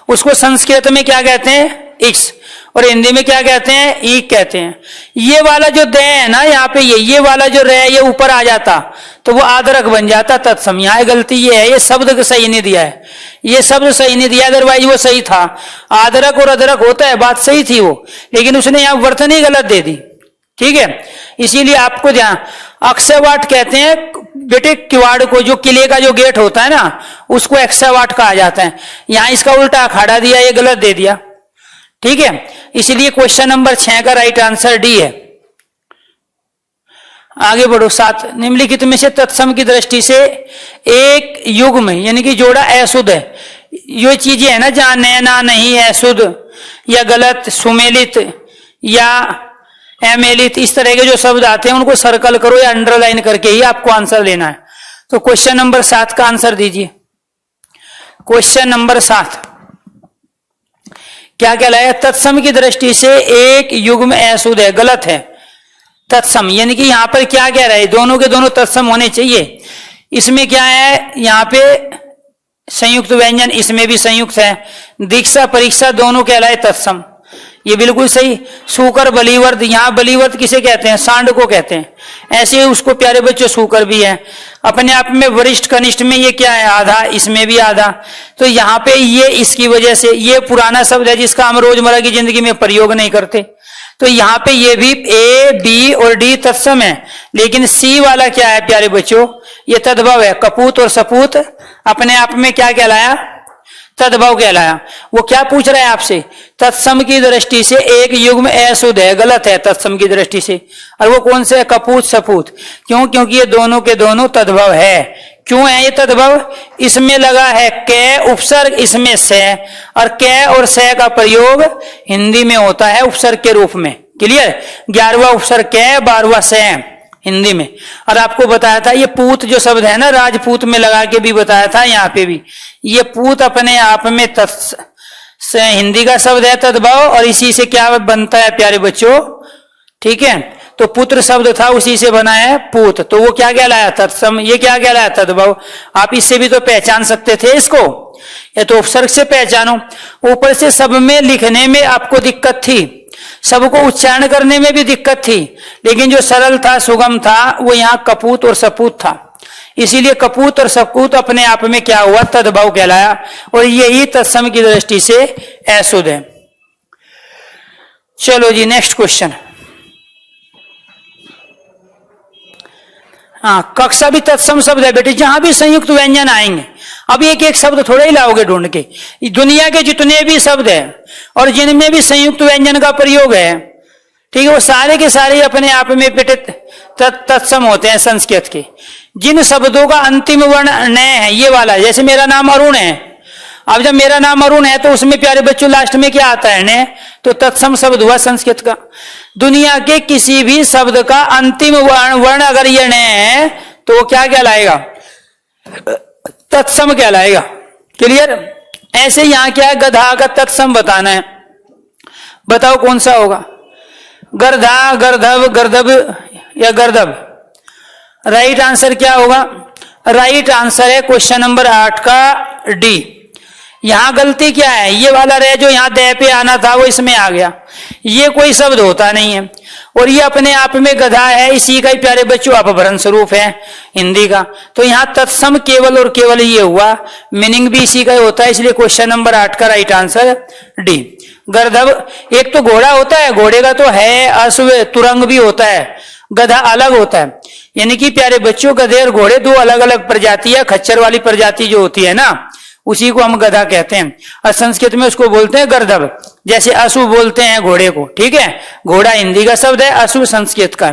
उसको संस्कृत में क्या कहते हैं? इक्स। और हिंदी में क्या कहते हैं, ईक कहते हैं। ये वाला जो द है ना यहाँ पे, ये वाला जो रे ये ऊपर आ जाता तो वो आदरक बन जाता तत्सम। यहाँ गलती ये है, ये शब्द सही नहीं दिया है, ये शब्द सही नहीं दिया, अदरवाइज वो सही था। आदरक और अदरक होता है, बात सही थी वो, लेकिन उसने यहाँ वर्तनी गलत दे दी। ठीक है, इसीलिए आपको ध्यान, अक्षयवाट कहते हैं बेटे किवाड़ को, जो किले का जो गेट होता है ना उसको अक्षयवाट कहा जाता है। यहाँ इसका उल्टा अखाड़ा दिया, ये गलत दे दिया। ठीक है, इसलिए क्वेश्चन नंबर 6 का राइट आंसर डी है। आगे बढ़ो। 7, निम्नलिखित में से तत्सम की दृष्टि से एक युग्म यानी कि जोड़ा अशुद्ध है। ये चीजें है ना जहां नैना नहीं है, शुद्ध या गलत, सुमेलित या अमेलित, इस तरह के जो शब्द आते हैं उनको सर्कल करो या अंडरलाइन करके ही आपको आंसर लेना है। तो क्वेश्चन नंबर 7 का आंसर दीजिए। क्वेश्चन नंबर 7 क्या कहलाया, तत्सम की दृष्टि से एक युग्म अशुद्ध है, गलत है। तत्सम यानी कि यहां पर क्या कह रहा है, दोनों के दोनों तत्सम होने चाहिए। इसमें क्या है, यहां पे संयुक्त व्यंजन, इसमें भी संयुक्त है। दीक्षा परीक्षा दोनों कहलाए तत्सम, ये बिल्कुल सही। सूकर बलिवर्द, यहाँ बलिवर्द किसे कहते हैं, सांड को कहते हैं। ऐसे ही उसको प्यारे बच्चों सूकर भी है। अपने आप में वरिष्ठ कनिष्ठ में ये क्या है, आधा, इसमें भी आधा। तो यहाँ पे ये इसकी वजह से ये पुराना शब्द है जिसका हम रोजमर्रा की जिंदगी में प्रयोग नहीं करते। तो यहाँ पे ये भी ए बी और डी तत्सम है, लेकिन सी वाला क्या है प्यारे बच्चों, ये तद्भव है। कपूत और सपूत अपने आप में क्या कहलाया, तद्भव कहलाया। वो क्या पूछ रहा है आपसे, तत्सम की दृष्टि से एक युग्म अशुद्ध है, गलत है तत्सम की दृष्टि से। और वो कौन से है, कपूत सपूत। क्यों, क्योंकि ये दोनों के दोनों तद्भव है। क्यों है ये तद्भव, इसमें लगा है क उपसर्ग, इसमें से, और क और से का प्रयोग हिंदी में होता है उपसर्ग के रूप में। क्लियर, 11वां उपसर्ग क, 12वां से हिंदी में। और आपको बताया था ये पूत जो शब्द है ना, राजपूत में लगा के भी बताया था, यहाँ पे भी ये पूत अपने आप में हिंदी का शब्द है तद्भव, और इसी से क्या बनता है प्यारे बच्चों, ठीक है। तो पुत्र शब्द था, उसी से बना है पूत, तो वो क्या कहलाया, तत्सम। ये क्या कहलाया, तद्भव। आप इससे भी तो पहचान सकते थे इसको, या तो उपसर्ग से पहचानो। ऊपर से सब में लिखने में आपको दिक्कत थी, सबको उच्चारण करने में भी दिक्कत थी, लेकिन जो सरल था, सुगम था, वो यहाँ कपूत और सपूत था। इसीलिए कपूत और सपूत अपने आप में क्या हुआ, तद्भव कहलाया, और यही तत्सम की दृष्टि से अशुद्ध है। चलो जी, नेक्स्ट क्वेश्चन। हाँ, कक्षा भी तत्सम शब्द है बेटे, जहां भी संयुक्त व्यंजन आएंगे। अब एक एक शब्द थोड़े ही लाओगे ढूंढ के, दुनिया के जितने भी शब्द हैं और जिनमें भी संयुक्त व्यंजन का प्रयोग है, ठीक है, वो सारे के सारे अपने आप में बेटे तत्सम होते हैं संस्कृत के। जिन शब्दों का अंतिम वर्ण न है, ये वाला, जैसे मेरा नाम अरुण है, अब जब मेरा नाम अरुण है तो उसमें प्यारे बच्चों लास्ट में क्या आता है, न, तो तत्सम शब्द हुआ संस्कृत का। दुनिया के किसी भी शब्द का अंतिम वर्ण अगर ये न है तो वो क्या कहलाएगा, तत्सम कहलाएगा। क्लियर। ऐसे यहां क्या है, गधा का तत्सम बताना है, बताओ कौन सा होगा, गर्धा, गर्धव, गर्दभ या गर्दभ। राइट आंसर क्या होगा, राइट आंसर है क्वेश्चन नंबर 8 का डी। यहां गलती क्या है, ये वाला रे जो यहां दे पे आना था वो इसमें आ गया, ये कोई शब्द होता नहीं है, और ये अपने आप में गधा है, इसी का ही प्यारे बच्चों अपभ्रंश स्वरूप है हिंदी का। तो यहां तत्सम केवल और केवल ये हुआ, मीनिंग भी इसी का ही होता है, इसलिए क्वेश्चन नंबर 8 का राइट आंसर डी। गर्दभ, एक तो घोड़ा होता है, घोड़े का तो है अश्व, तुरंग भी होता है, गधा अलग होता है। यानी कि प्यारे बच्चों, गधे और घोड़े दो अलग अलग प्रजाति है, खच्चर वाली प्रजाति जो होती है ना, उसी को हम गधा कहते हैं, और संस्कृत में उसको बोलते हैं गर्दभ। जैसे अश्व बोलते हैं घोड़े को, ठीक है, घोड़ा हिंदी का शब्द है, अश्व संस्कृत का।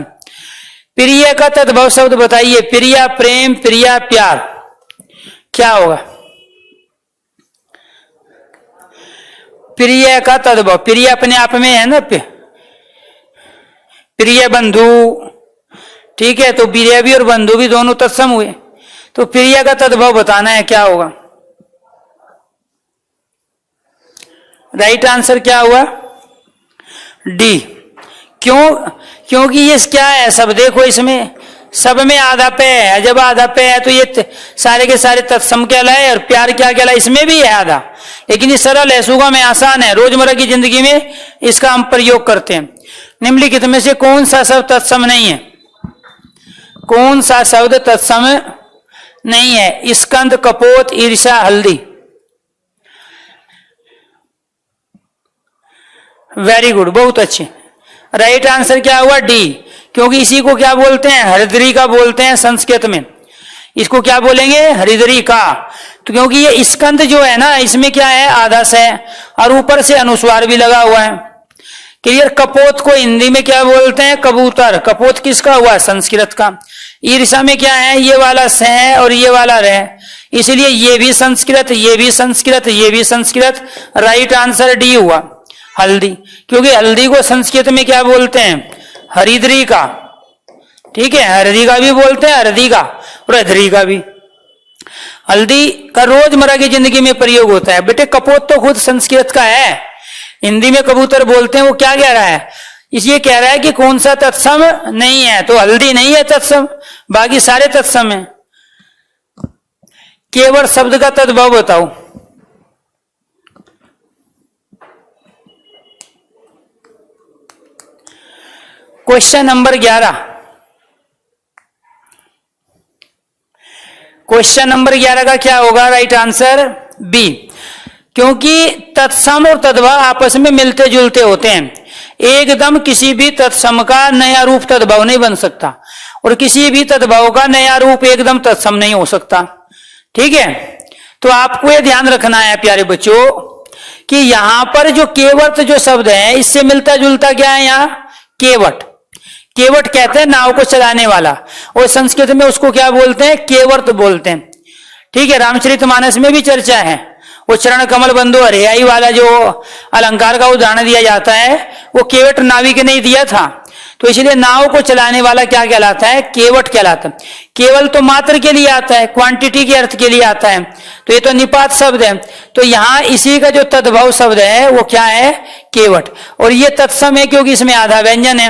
प्रिय का तद्भव शब्द बताइए, प्रिया प्रेम, प्रिया प्यार, क्या होगा, प्रिय का तद्भव। प्रिय अपने आप में है ना, प्रिय बंधु, ठीक है, तो प्रिय भी और बंधु भी दोनों तत्सम हुए, तो प्रिय का तद्भव बताना है, क्या होगा, राइट आंसर क्या हुआ, डी। क्यों, क्योंकि ये क्या है, सब देखो इसमें सब में आधा पे है, जब आधा पे है तो ये सारे के सारे तत्सम कहलाए, और प्यार क्या कहलाए, इसमें भी है आधा। लेकिन ये सरल है, सुगम है, आसान है, रोजमर्रा की जिंदगी में इसका हम प्रयोग करते हैं। निम्नलिखित में से कौन सा शब्द तत्सम नहीं है? कौन सा शब्द तत्सम नहीं है? स्कंद, कपोत, ईर्षा, हल्दी। वेरी गुड, बहुत अच्छे। राइट आंसर क्या हुआ? डी, क्योंकि इसी को क्या बोलते हैं? हरिद्री का बोलते हैं संस्कृत में। इसको क्या बोलेंगे? हरिद्री का। तो क्योंकि ये स्कंद जो है ना, इसमें क्या है? आधा से है, और ऊपर से अनुस्वार भी लगा हुआ है। क्लियर? कपोत को हिंदी में क्या बोलते हैं? कबूतर। कपोत किसका हुआ? संस्कृत का। ईर्षा में क्या है? ये वाला से है और ये वाला रह, इसलिए ये भी संस्कृत, ये भी संस्कृत, ये भी संस्कृत। राइट आंसर डी हुआ, हल्दी। क्योंकि हल्दी को संस्कृत में क्या बोलते हैं? हरिद्री का। ठीक है, हल्दी का भी बोलते हैं, हल्दी का और हरिद्री का भी। हल्दी का रोजमर्रा की जिंदगी में प्रयोग होता है। बेटे कपोत तो खुद संस्कृत का है, हिंदी में कबूतर बोलते हैं। वो क्या कह रहा है? इसलिए कह रहा है कि कौन सा तत्सम नहीं है, तो हल्दी नहीं है तत्सम, बाकी सारे तत्सम है। केवल शब्द का तद्भव बताओ। Question number 11। क्वेश्चन नंबर 11 का क्या होगा? राइट आंसर बी, क्योंकि तत्सम और तद्भव आपस में मिलते जुलते होते हैं। एकदम किसी भी तत्सम का नया रूप तद्भव नहीं बन सकता, और किसी भी तद्भव का नया रूप एकदम तत्सम नहीं हो सकता। ठीक है, तो आपको यह ध्यान रखना है प्यारे बच्चों कि यहां पर जो केवट जो शब्द है, इससे मिलता जुलता क्या है? यहां केवट। केवट कहते हैं नाव को चलाने वाला, और संस्कृत में उसको क्या बोलते हैं? केवर्त बोलते हैं। ठीक है, रामचरितमानस में भी चर्चा है। वो चरण कमल बंधु हरियाई वाला जो अलंकार का उदाहरण दिया जाता है, वो केवट नाविक ने दिया था। तो इसलिए नाव को चलाने वाला क्या कहलाता है? केवट कहलाता है। केवल तो मात्र के लिए आता है, क्वांटिटी के अर्थ के लिए आता है, तो ये तो निपात शब्द है। तो यहां इसी का जो तद्भव शब्द है वो क्या है? केवट। और ये तत्सम है क्योंकि इसमें आधा व्यंजन है,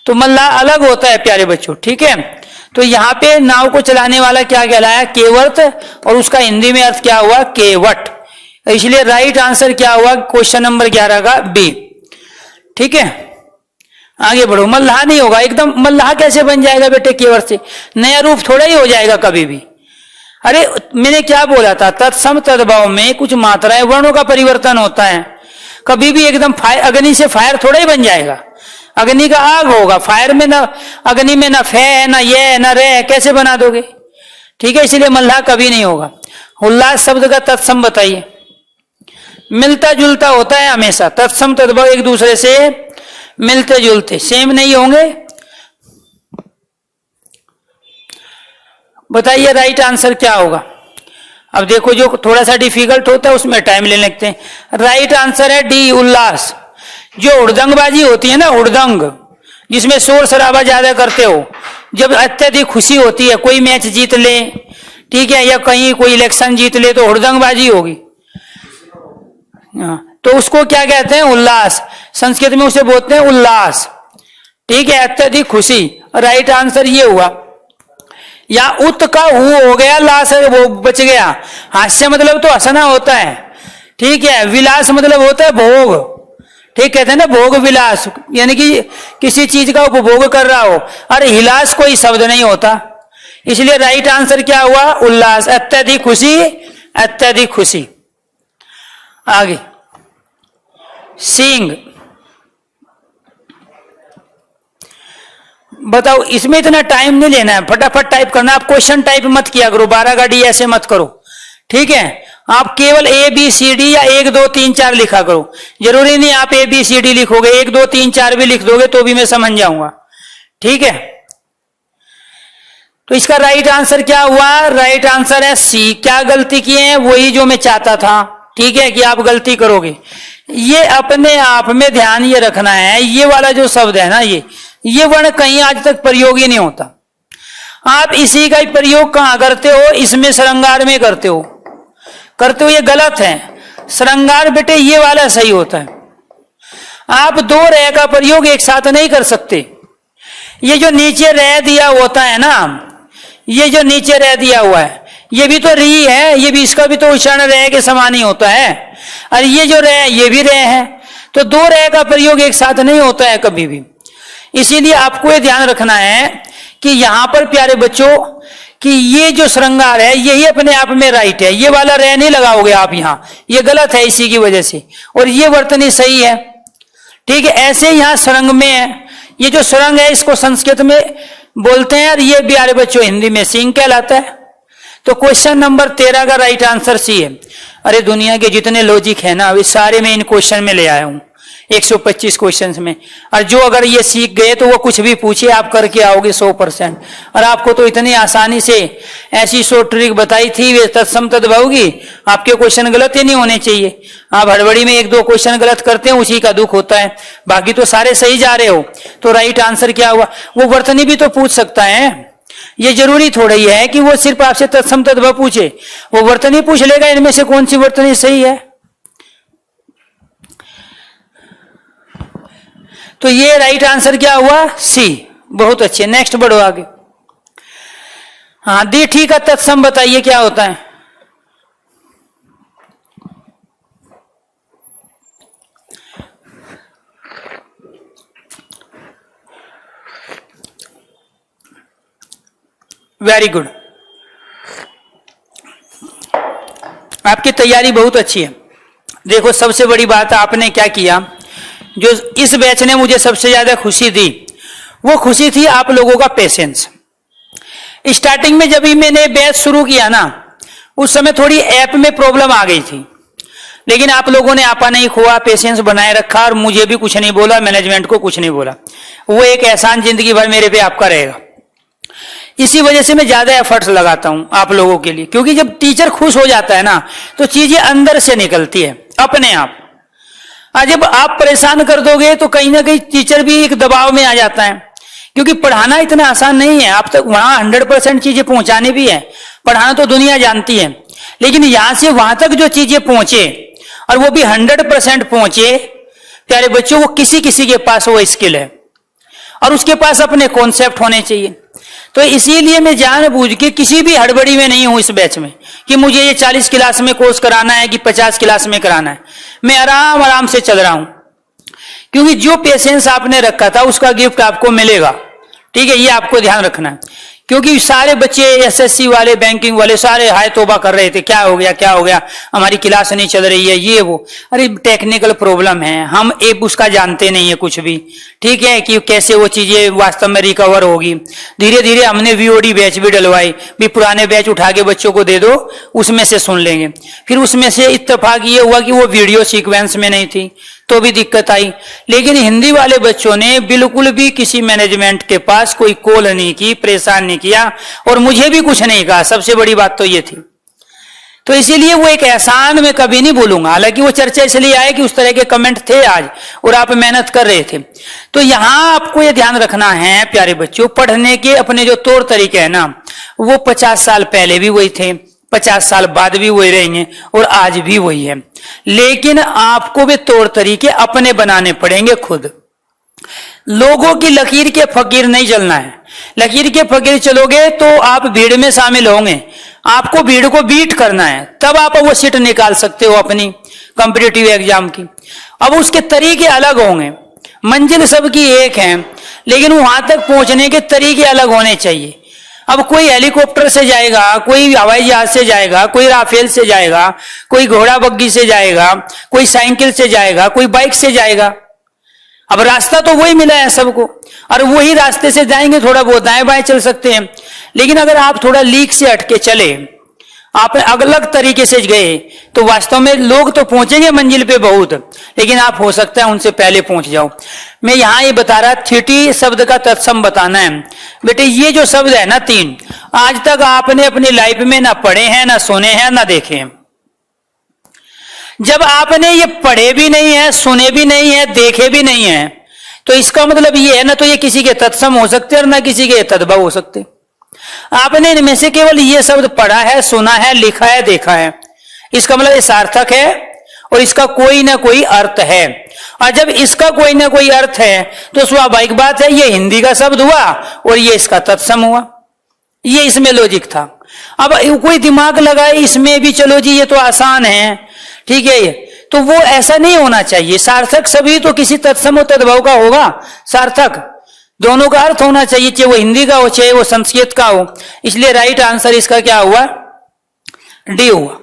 तो मल्लाह अलग होता है प्यारे बच्चों। ठीक है, तो यहाँ पे नाव को चलाने वाला क्या कहलाया? केवर्त, और उसका हिंदी में अर्थ क्या हुआ? केवट। इसलिए राइट आंसर क्या हुआ क्वेश्चन नंबर 11 का? बी। ठीक है, आगे बढ़ो। मल्लाह नहीं होगा एकदम। मल्लाह कैसे बन जाएगा बेटे? केवट से नया रूप थोड़ा ही हो जाएगा कभी भी। अरे मैंने क्या बोला था? तत्सम तद्भव में कुछ मात्राएं वर्णों का परिवर्तन होता है। कभी भी एकदम अग्नि से फायर थोड़ा ही बन जाएगा। अग्नि का आग होगा, फायर में ना, अग्नि में ना फे है ना ये है ना रे, कैसे बना दोगे? ठीक है, इसलिए मल्लाह कभी नहीं होगा। उल्लास शब्द का तत्सम बताइए। मिलता जुलता होता है हमेशा, तत्सम तद्भव एक दूसरे से मिलते जुलते, सेम नहीं होंगे। बताइए राइट आंसर क्या होगा? अब देखो जो थोड़ा सा डिफिकल्ट होता है उसमें टाइम ले लगते हैं। राइट आंसर है डी, उल्लास। जो हुड़दंगबाजी होती है ना, हुड़दंग, जिसमें शोर शराबा ज्यादा करते हो, जब अत्यधिक खुशी होती है, कोई मैच जीत ले, ठीक है, या कहीं कोई इलेक्शन जीत ले, तो हुड़दंगबाजी होगी। तो उसको क्या कहते हैं? उल्लास। संस्कृत में उसे बोलते हैं उल्लास। ठीक है, अत्यधिक खुशी। राइट आंसर ये हुआ। या उत का हो गया, लाश वो बच गया। हास्य मतलब तो हंसना होता है। ठीक है, विलास मतलब होता है भोग। ठीक कहते हैं ना, भोग विलास, यानी कि किसी चीज का उपभोग कर रहा हो। अरे हिलास कोई शब्द नहीं होता, इसलिए राइट आंसर क्या हुआ? उल्लास। अत्यधिक खुशी, अत्यधिक खुशी। आगे सींग। बताओ, इसमें इतना टाइम नहीं लेना है, फटाफट टाइप करना। आप क्वेश्चन टाइप मत किया करो, 12 का डी ऐसे मत करो। ठीक है, आप केवल ए बी सी डी या 1 2 3 4 लिखा करो। जरूरी नहीं आप ए बी सी डी लिखोगे, 1 2 3 4 भी लिख दोगे तो भी मैं समझ जाऊंगा। ठीक है, तो इसका राइट आंसर क्या हुआ? राइट आंसर है सी। क्या गलती किए हैं? वही जो मैं चाहता था। ठीक है, कि आप गलती करोगे। ये अपने आप में ध्यान ये रखना है, ये वाला जो शब्द है ना, ये वर्ण कहीं आज तक प्रयोग ही नहीं होता। आप इसी का प्रयोग कहां करते हो? इसमें श्रृंगार में करते हो। ये गलत है। श्रृंगार बेटे ये वाला सही होता है। आप 2 रह का प्रयोग एक साथ नहीं कर सकते। ये जो नीचे रह दिया होता है ना, ये जो नीचे रह दिया हुआ है, ये भी तो री है, ये भी, इसका भी तो उच्चारण रह के समान ही होता है। और ये जो रह, ये भी रह है, तो दो रह का प्रयोग एक साथ नहीं होता है कभी भी। इसीलिए आपको ये ध्यान रखना है कि यहां पर प्यारे बच्चों कि ये जो श्रृंगार है यही अपने आप में राइट है, ये वाला रह नहीं लगाओगे आप यहां, ये गलत है इसी की वजह से, और ये वर्तनी सही है। ठीक है, ऐसे यहां श्रृंग में है, ये जो श्रृंग है इसको संस्कृत में बोलते हैं और ये प्यारे बच्चों हिंदी में सिंह कहलाता है। तो क्वेश्चन नंबर 13 का राइट आंसर सी है। अरे दुनिया के जितने लॉजिक है ना वे सारे मैं इन क्वेश्चन में ले आया हूं, 125 क्वेश्चंस में। और जो अगर ये सीख गए तो वो कुछ भी पूछे आप करके आओगे 100%। और आपको तो इतनी आसानी से ऐसी शॉर्ट ट्रिक बताई थी, वे तत्सम तद्भव की, आपके क्वेश्चन गलत ही नहीं होने चाहिए। आप हड़बड़ी में 1-2 क्वेश्चन गलत करते हैं, उसी का दुख होता है, बाकी तो सारे सही जा रहे हो। तो राइट आंसर क्या हुआ? वो वर्तनी भी तो पूछ सकता है, ये जरूरी थोड़ा ही है कि वो सिर्फ आपसे तत्सम तद्भव पूछे, वो वर्तनी पूछ लेगा इनमें से कौन सी वर्तनी सही है। तो ये राइट आंसर क्या हुआ? सी। बहुत अच्छे, नेक्स्ट बढ़ो आगे। हाँ दी ठीक है, तत्सम बताइए क्या होता है? वेरी गुड, आपकी तैयारी बहुत अच्छी है। देखो सबसे बड़ी बात आपने क्या किया, जो इस बैच ने मुझे सबसे ज्यादा खुशी दी वो खुशी थी आप लोगों का पेशेंस। स्टार्टिंग में जब ही मैंने बैच शुरू किया ना उस समय थोड़ी ऐप में प्रॉब्लम आ गई थी, लेकिन आप लोगों ने आपा नहीं खोआ, पेशेंस बनाए रखा और मुझे भी कुछ नहीं बोला, मैनेजमेंट को कुछ नहीं बोला। वो एक एहसान जिंदगी भर मेरे पे आपका रहेगा। इसी वजह से मैं ज्यादा एफर्ट्स लगाता हूं आप लोगों के लिए, क्योंकि जब टीचर खुश हो जाता है ना तो चीजें अंदर से निकलती है अपने आप। और जब आप परेशान कर दोगे तो कहीं ना कहीं टीचर भी एक दबाव में आ जाता है, क्योंकि पढ़ाना इतना आसान नहीं है। आप तक वहां 100% चीजें पहुंचाने भी है, पढ़ाना तो दुनिया जानती है, लेकिन यहां से वहां तक जो चीजें पहुंचे और वो भी 100% पहुंचे प्यारे बच्चों, वो किसी किसी के पास वो स्किल है और उसके पास अपने कॉन्सेप्ट होने चाहिए। तो इसीलिए मैं जानबूझ के किसी भी हड़बड़ी में नहीं हूं इस बैच में कि मुझे ये 40 क्लास में कोर्स कराना है कि 50 क्लास में कराना है। मैं आराम आराम से चल रहा हूं, क्योंकि जो पेशेंस आपने रखा था उसका गिफ्ट आपको मिलेगा। ठीक है, ये आपको ध्यान रखना है, क्योंकि सारे बच्चे एसएससी वाले, बैंकिंग वाले सारे हाय तौबा कर रहे थे, क्या हो गया क्या हो गया, हमारी क्लास नहीं चल रही है, ये वो। अरे टेक्निकल प्रॉब्लम है, हम एक उसका जानते नहीं है कुछ भी। ठीक है, कि कैसे वो चीजें वास्तव में रिकवर होगी। धीरे धीरे हमने वीओडी बैच भी डलवाई, भी पुराने बैच उठा के बच्चों को दे दो, उसमें से सुन लेंगे। फिर उसमें से इत्तेफाक ये हुआ कि वो वीडियो सीक्वेंस में नहीं थी तो भी दिक्कत आई। लेकिन हिंदी वाले बच्चों ने बिल्कुल भी किसी मैनेजमेंट के पास कोई कॉल नहीं की, परेशान नहीं किया और मुझे भी कुछ नहीं कहा। सबसे बड़ी बात तो ये थी। तो इसीलिए वो एक एहसान मैं कभी नहीं भूलूंगा। हालांकि वो चर्चा इसलिए आए कि उस तरह के कमेंट थे आज और आप मेहनत कर रहे थे। तो यहां आपको ये ध्यान रखना है प्यारे बच्चों, पढ़ने के अपने जो तौर तरीके हैं ना वो 50 साल पहले भी वही थे, 50 साल बाद भी वही रहेंगे और आज भी वही है। लेकिन आपको भी तौर तरीके अपने बनाने पड़ेंगे खुद। लोगों की लकीर के फकीर नहीं चलना है। लकीर के फकीर चलोगे तो आप भीड़ में शामिल होंगे, आपको भीड़ को बीट करना है, तब आप वो सीट निकाल सकते हो अपनी कॉम्पिटिटिव एग्जाम की। अब उसके तरीके अलग होंगे, मंजिल सबकी एक है लेकिन वहां तक पहुंचने के तरीके अलग होने चाहिए। अब कोई हेलीकॉप्टर से जाएगा, कोई हवाई जहाज से जाएगा, कोई राफेल से जाएगा, कोई घोड़ा बग्गी से जाएगा, कोई साइकिल से जाएगा, कोई बाइक से जाएगा। अब रास्ता तो वही मिला है सबको और वही रास्ते से जाएंगे, थोड़ा बहुत दाएं बाएं चल सकते हैं। लेकिन अगर आप थोड़ा लीक से हटके चले, आप अलग तरीके से गए तो वास्तव में लोग तो पहुंचेंगे मंजिल पे बहुत, लेकिन आप हो सकता है उनसे पहले पहुंच जाओ। मैं यहां ये बता रहा, थीटी शब्द का तत्सम बताना है। बेटे ये जो शब्द है ना 3, आज तक आपने अपनी लाइफ में ना पढ़े हैं, ना सुने हैं, ना देखे हैं। जब आपने ये पढ़े भी नहीं है, सुने भी नहीं है, देखे भी नहीं है, तो इसका मतलब ये है ना तो ये किसी के तत्सम हो सकते और ना किसी के तद्भव हो सकते। आपने इनमें से केवल ये शब्द पढ़ा है, सुना है, लिखा है, देखा है, इसका मतलब ये सार्थक है और इसका कोई ना कोई अर्थ है। और जब इसका कोई ना कोई अर्थ है तो स्वाभाविक बात है ये हिंदी का शब्द हुआ और ये इसका तत्सम हुआ, ये इसमें लॉजिक था। अब कोई दिमाग लगाए इसमें भी, चलो जी ये तो आसान है, ठीक है, ये तो वो ऐसा नहीं होना चाहिए। सार्थक सभी तो किसी तत्सम और तद्भव का होगा, सार्थक दोनों का अर्थ होना चाहिए, चाहे वो हिंदी का हो चाहे वो संस्कृत का हो। इसलिए राइट आंसर इसका क्या हुआ, डी हुआ।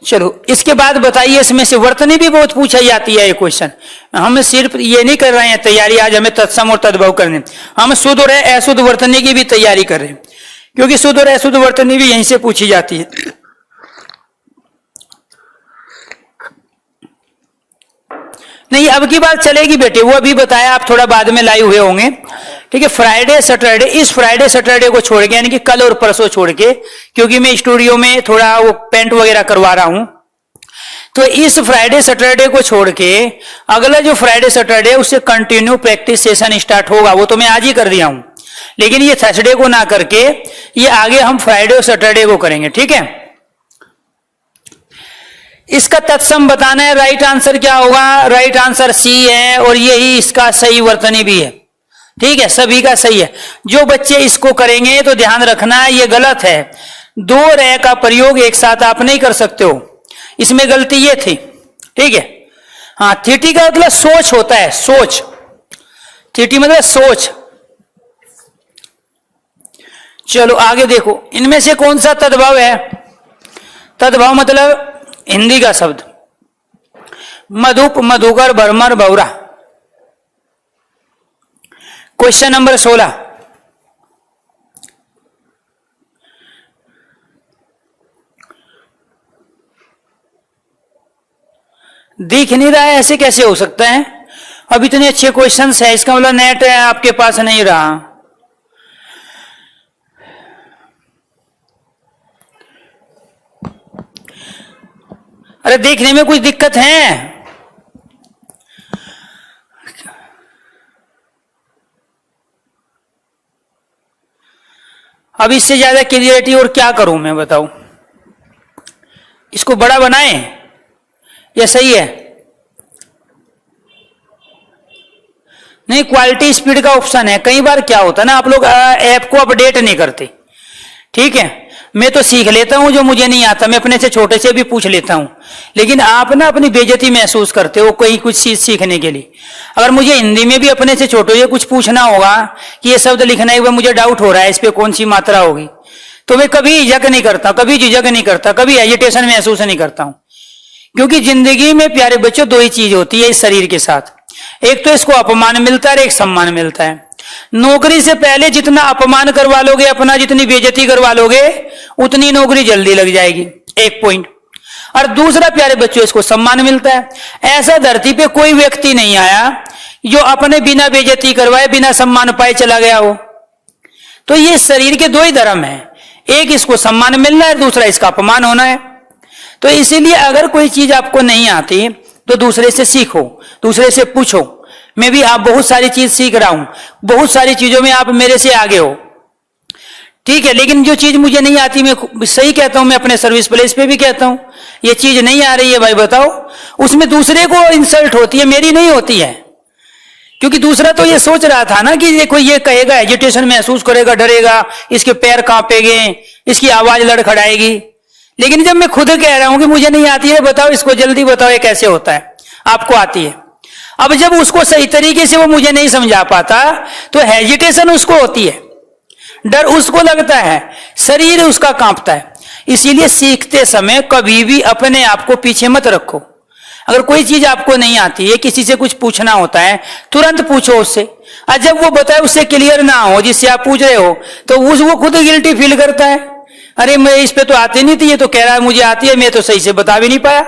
चलो इसके बाद बताइए, इसमें से वर्तनी भी बहुत पूछा जाती है ये क्वेश्चन। हम सिर्फ ये नहीं कर रहे हैं तैयारी आज हमें तत्सम और तद्भव करने, हम शुद्ध और अशुद्ध वर्तनी की भी तैयारी कर रहे हैं, क्योंकि शुद्ध और अशुद्ध वर्तनी भी यहीं से पूछी जाती है। नहीं अब की बात चलेगी बेटे, वो अभी बताया, आप थोड़ा बाद में लाए हुए होंगे, ठीक है। फ्राइडे सैटरडे, इस फ्राइडे सैटरडे को छोड़ के, यानी कि कल और परसों छोड़ के, क्योंकि मैं स्टूडियो में थोड़ा वो पेंट वगैरह करवा रहा हूं, तो इस फ्राइडे सैटरडे को छोड़ के अगला जो फ्राइडे सैटरडे उससे कंटिन्यू प्रैक्टिस सेशन स्टार्ट होगा। वो तो मैं आज ही कर दिया हूं, लेकिन ये थर्सडे को ना करके ये आगे हम फ्राइडे और सैटरडे को करेंगे, ठीक है। इसका तत्सम बताना है, राइट आंसर क्या होगा, राइट आंसर सी है, और यही इसका सही वर्तनी भी है, ठीक है, सभी का सही है। जो बच्चे इसको करेंगे तो ध्यान रखना ये गलत है, दो रह का प्रयोग एक साथ आप नहीं कर सकते हो, इसमें गलती ये थी, ठीक है। हाँ, थीटी का मतलब सोच होता है, सोच, थीटी मतलब सोच। चलो आगे देखो, इनमें से कौन सा तद्भव है, तद्भव मतलब हिंदी का शब्द, मधुप, मधुकर, भरमर, भौरा। क्वेश्चन नंबर 16, दिख नहीं रहा है, ऐसे कैसे हो सकता है? अब इतने अच्छे क्वेश्चंस है, इसका मतलब नेट है आपके पास नहीं रहा। अरे देखने में कुछ दिक्कत है? अब इससे ज्यादा क्लियरिटी और क्या करूं मैं, बताओ? इसको बड़ा बनाएं या सही है? नहीं, क्वालिटी स्पीड का ऑप्शन है। कई बार क्या होता है ना, आप लोग ऐप को अपडेट नहीं करते, ठीक है। मैं तो सीख लेता हूं जो मुझे नहीं आता, मैं अपने से छोटे से भी पूछ लेता हूं, लेकिन आप ना अपनी बेइज्जती महसूस करते हो कोई कुछ चीज सीखने के लिए। अगर मुझे हिंदी में भी अपने से छोटे से कुछ पूछना होगा कि ये शब्द लिखना है, मुझे डाउट हो रहा है इस पे कौन सी मात्रा होगी, तो मैं कभी झिझक नहीं करता, कभी झिझक नहीं करता, कभी एजिटेशन महसूस नहीं करता हूं। क्योंकि जिंदगी में प्यारे बच्चों दो ही चीज होती है इस शरीर के साथ, एक तो इसको अपमान मिलता है और एक सम्मान मिलता है। नौकरी से पहले जितना अपमान करवा लोगे अपना, जितनी बेइज्जती करवा लोगे, उतनी नौकरी जल्दी लग जाएगी, एक पॉइंट। और दूसरा प्यारे बच्चों, इसको सम्मान मिलता है। ऐसा धरती पे कोई व्यक्ति नहीं आया जो अपने बिना बेइज्जती करवाए, बिना सम्मान पाए चला गया हो। तो ये शरीर के दो ही धर्म है, एक इसको सम्मान मिलना है, दूसरा इसका अपमान होना है। तो इसीलिए अगर कोई चीज आपको नहीं आती तो दूसरे से सीखो, दूसरे से पूछो। मैं भी आप बहुत सारी चीज सीख रहा हूं, बहुत सारी चीजों में आप मेरे से आगे हो, ठीक है। लेकिन जो चीज मुझे नहीं आती, मैं सही कहता हूं, मैं अपने सर्विस प्लेस पे भी कहता हूं ये चीज नहीं आ रही है भाई बताओ, उसमें दूसरे को इंसल्ट होती है, मेरी नहीं होती है। क्योंकि दूसरा तो ये सोच रहा था ना कि देखो ये कहेगा, एजिटेशन महसूस करेगा, डरेगा, इसके पैर कांपेंगे, इसकी आवाज लड़खड़ाएगी। लेकिन जब मैं खुद कह रहा हूं कि मुझे नहीं आती है, बताओ इसको जल्दी बताओ ये कैसे होता है, आपको आती है। अब जब उसको सही तरीके से वो मुझे नहीं समझा पाता तो हेजिटेशन उसको होती है, डर उसको लगता है, शरीर उसका कांपता है। इसीलिए सीखते समय कभी भी अपने आप को पीछे मत रखो। अगर कोई चीज आपको नहीं आती है, किसी से कुछ पूछना होता है, तुरंत पूछो उससे। और जब वो बताए उससे क्लियर ना हो जिससे आप पूछ रहे हो, तो वो खुद गिल्टी फील करता है, अरे मैं इस पे तो आती नहीं थी, ये तो कह रहा है मुझे आती है, मैं तो सही से बता भी नहीं पाया।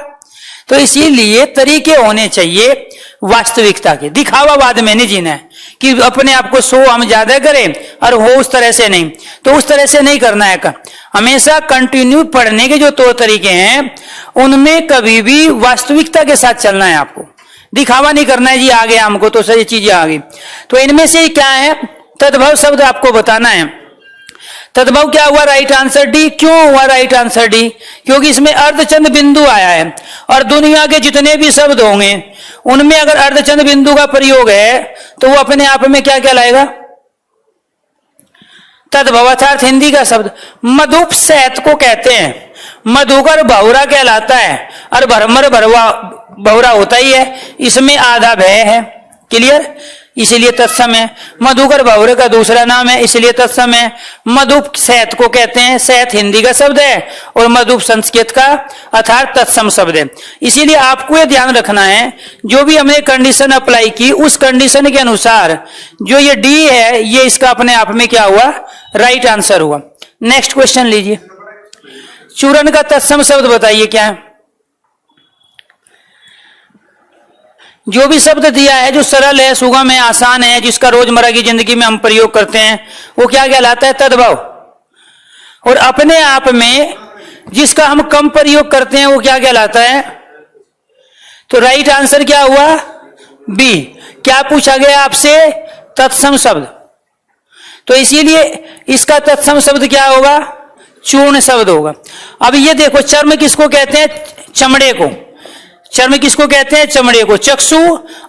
तो इसीलिए तरीके होने चाहिए वास्तविकता के, दिखावा बाद में नहीं जीना है कि अपने आप को शो हम ज्यादा करें और हो उस तरह से नहीं, तो उस तरह से नहीं करना है। हमेशा कंटिन्यू पढ़ने के जो तौर तरीके हैं उनमें कभी भी वास्तविकता के साथ चलना है, आपको दिखावा नहीं करना है जी आ गया हमको तो सही चीजें आ गई। तो इनमें से क्या है, तद्भव शब्द आपको बताना है। तद्भव क्या हुआ? Right answer D. क्यों हुआ राइट आंसर डी? क्योंकि इसमें अर्धचंद बिंदु आया है और दुनिया के जितने भी शब्द होंगे उनमें अगर अर्धचंद बिंदु का प्रयोग है तो वो अपने आप में क्या कहलाएगा? तद्भव अर्थात हिंदी का शब्द। मधुप शहद को कहते हैं, मधुकर भौरा कहलाता है और भरमर भरवा भौरा होता ही है, इसमें आधा भय है। क्लियर? इसलिए तत्सम है। मधुकर भौरे का दूसरा नाम है, इसलिए तत्सम है। मधुप शहद को कहते हैं, शहद हिंदी का शब्द है और मधुप संस्कृत का अर्थात तत्सम शब्द है। इसीलिए आपको यह ध्यान रखना है, जो भी हमने कंडीशन अप्लाई की उस कंडीशन के अनुसार जो ये डी है ये इसका अपने आप में क्या हुआ? राइट आंसर हुआ। नेक्स्ट क्वेश्चन लीजिए। चूर्ण का तत्सम शब्द बताइए क्या है? जो भी शब्द दिया है जो सरल है, सुगम है, आसान है, जिसका रोजमर्रा की जिंदगी में हम प्रयोग करते हैं वो क्या कहलाता है? तद्भव। और अपने आप में जिसका हम कम प्रयोग करते हैं वो क्या कहलाता है? तो राइट आंसर क्या हुआ? बी। क्या पूछा गया आपसे? तत्सम शब्द। तो इसीलिए इसका तत्सम शब्द क्या होगा? चूर्ण शब्द होगा। अब ये देखो, चर्म किसको कहते हैं? चमड़े को। चर्म किसको कहते हैं? चमड़े को। चक्षु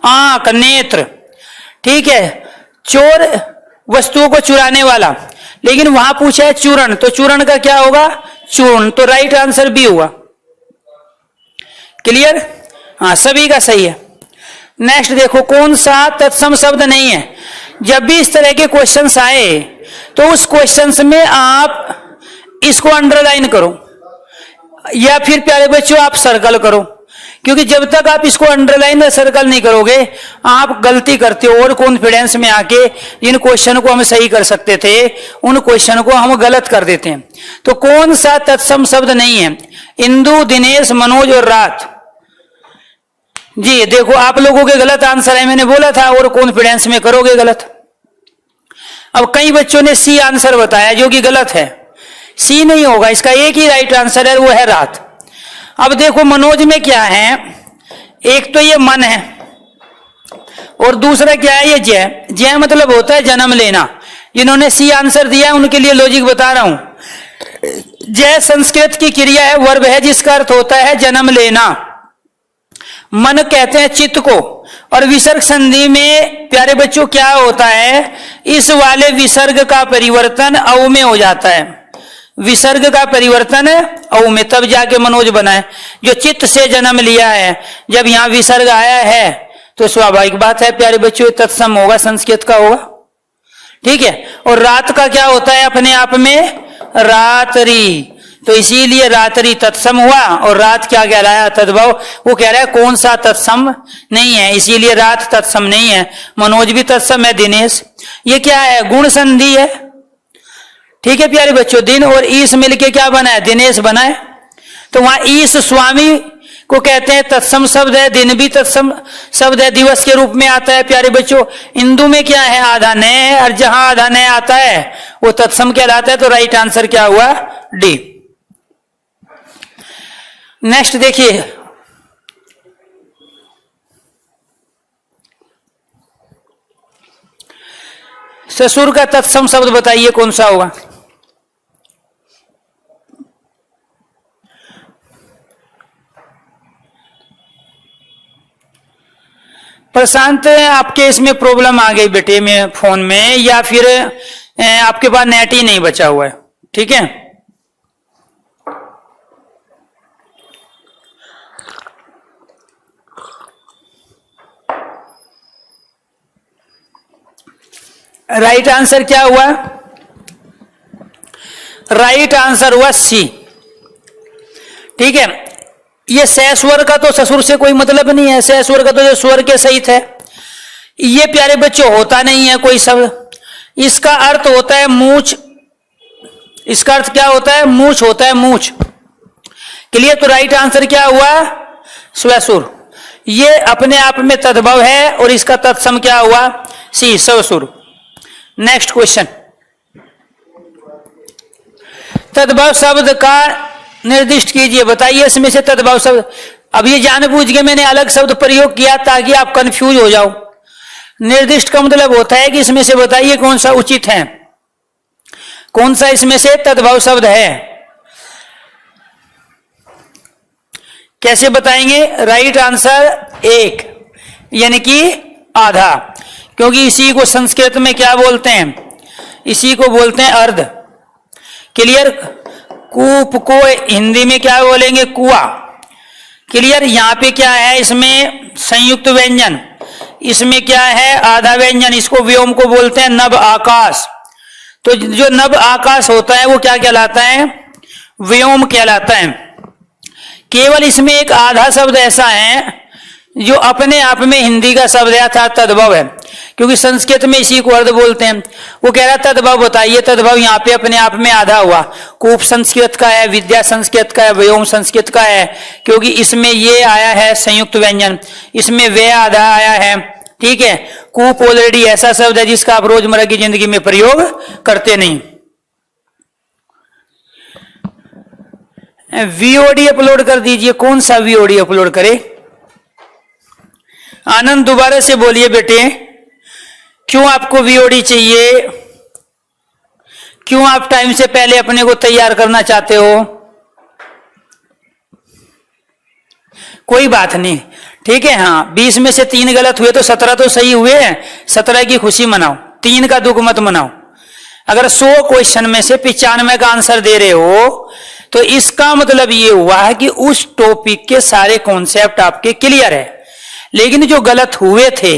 आंख नेत्र, ठीक है। चोर वस्तुओं को चुराने वाला, लेकिन वहां पूछा है चूर्ण, तो चूर्ण का क्या होगा? चूर्ण। तो राइट आंसर बी हुआ। क्लियर? हाँ, सभी का सही है। नेक्स्ट देखो, कौन सा तत्सम शब्द नहीं है? जब भी इस तरह के क्वेश्चंस आए तो उस क्वेश्चंस में आप इसको अंडरलाइन करो या फिर प्यारे बच्चों आप सर्कल करो, क्योंकि जब तक आप इसको अंडरलाइन या सर्कल नहीं करोगे आप गलती करते हो और कॉन्फिडेंस में आके जिन क्वेश्चन को हम सही कर सकते थे उन क्वेश्चन को हम गलत कर देते हैं। तो कौन सा तत्सम शब्द नहीं है? इंदु, दिनेश, मनोज और रात। जी देखो, आप लोगों के गलत आंसर है, मैंने बोला था, और कॉन्फिडेंस में करोगे गलत। अब कई बच्चों ने सी आंसर बताया जो कि गलत है। सी नहीं होगा, इसका एक ही राइट आंसर है, वो है रात। अब देखो मनोज में क्या है? एक तो ये मन है और दूसरा क्या है? ये जय। जय मतलब होता है जन्म लेना। जिन्होंने सी आंसर दिया है उनके लिए लॉजिक बता रहा हूं। जय संस्कृत की क्रिया है, वर्ब है, जिसका अर्थ होता है जन्म लेना। मन कहते हैं चित्त को, और विसर्ग संधि में प्यारे बच्चों क्या होता है? इस वाले विसर्ग का परिवर्तन अव में हो जाता है। विसर्ग का परिवर्तन अव में, तब जाके मनोज बना है। जो चित्त से जन्म लिया है, जब यहां विसर्ग आया है तो स्वाभाविक बात है प्यारे बच्चों तत्सम होगा, संस्कृत का होगा। ठीक है। और रात का क्या होता है अपने आप में? रात्रि। तो इसीलिए रात्रि तत्सम हुआ और रात क्या कहलाया? तद्भव। वो कह रहा है कौन सा तत्सम नहीं है, इसीलिए रात तत्सम नहीं है। मनोज भी तत्सम है, दिनेश। ये क्या है? गुण संधि है। ठीक है प्यारे बच्चों, दिन और ईश मिलके क्या बना है? दिनेश बना है। तो वहां ईश स्वामी को कहते हैं, तत्सम शब्द है। दिन भी तत्सम शब्द है, दिवस के रूप में आता है प्यारे बच्चों। इंदु में क्या है? आधा नय है, और जहां आधा नय आता है वो तत्सम कहलाता है। तो राइट आंसर क्या हुआ? डी। नेक्स्ट देखिए, ससुर का तत्सम शब्द बताइए कौन सा होगा? प्रशांत, आपके इसमें प्रॉब्लम आ गई बेटे में फोन में, या फिर आपके पास नेट ही नहीं बचा हुआ है। ठीक है, राइट आंसर क्या हुआ? राइट आंसर हुआ सी। ठीक है। ये सह स्वर का तो ससुर से कोई मतलब नहीं है, सह स्वर का तो जो स्वर के सहित है। ये प्यारे बच्चों होता नहीं है कोई शब्द। इसका अर्थ होता है मूछ। इसका अर्थ क्या होता है? मूछ होता है, मूछ। क्लियर? तो राइट आंसर क्या हुआ? स्वसुर। ये अपने आप में तद्भव है और इसका तत्सम क्या हुआ? सी, स्वसुर। नेक्स्ट क्वेश्चन, तद्भव शब्द का निर्दिष्ट कीजिए। बताइए इसमें से तद्भव शब्द। अब ये जानबूझ के मैंने अलग शब्द प्रयोग किया ताकि आप कंफ्यूज हो जाओ। निर्दिष्ट का मतलब होता है कि इसमें से बताइए कौन सा उचित है। कौन सा इसमें से तद्भव शब्द है? कैसे बताएंगे? राइट आंसर 1 यानी कि आधा, क्योंकि इसी को संस्कृत में क्या बोलते हैं? इसी को बोलते हैं अर्ध। क्लियर? कूप को हिंदी में क्या बोलेंगे? कुआं। क्लियर? यहाँ पे क्या है? इसमें संयुक्त व्यंजन, इसमें क्या है? आधा व्यंजन। इसको व्योम को बोलते हैं नभ आकाश। तो जो नभ आकाश होता है वो क्या कहलाता है? व्योम कहलाता है। केवल इसमें एक आधा शब्द ऐसा है जो अपने आप में हिंदी का शब्द है अर्थात तद्भव है, क्योंकि संस्कृत में इसी को अर्ध बोलते हैं। वो कह रहा तद्भव बताइए। तद्भव यहाँ पे अपने आप में आधा हुआ। कूप संस्कृत का है, विद्या संस्कृत का है, व्योम संस्कृत का है, क्योंकि इसमें ये आया है संयुक्त व्यंजन, इसमें वे आधा आया है। ठीक है? कूप ऑलरेडी ऐसा शब्द है जिसका आप रोजमर्रा की जिंदगी में प्रयोग करते नहीं। वीओडी अपलोड कर दीजिए। कौन सा वीओडी अपलोड करे? आनंद दोबारा से बोलिए बेटे, क्यों आपको वीओडी चाहिए? क्यों आप टाइम से पहले अपने को तैयार करना चाहते हो? कोई बात नहीं, ठीक है। हाँ, 20 में से 3 गलत हुए तो 17 तो सही हुए हैं। 17 की खुशी मनाओ, 3 का दुख मत मनाओ। अगर 100 क्वेश्चन में से 95 का आंसर दे रहे हो तो इसका मतलब ये हुआ है कि उस टॉपिक के सारे कॉन्सेप्ट आपके क्लियर है। लेकिन जो गलत हुए थे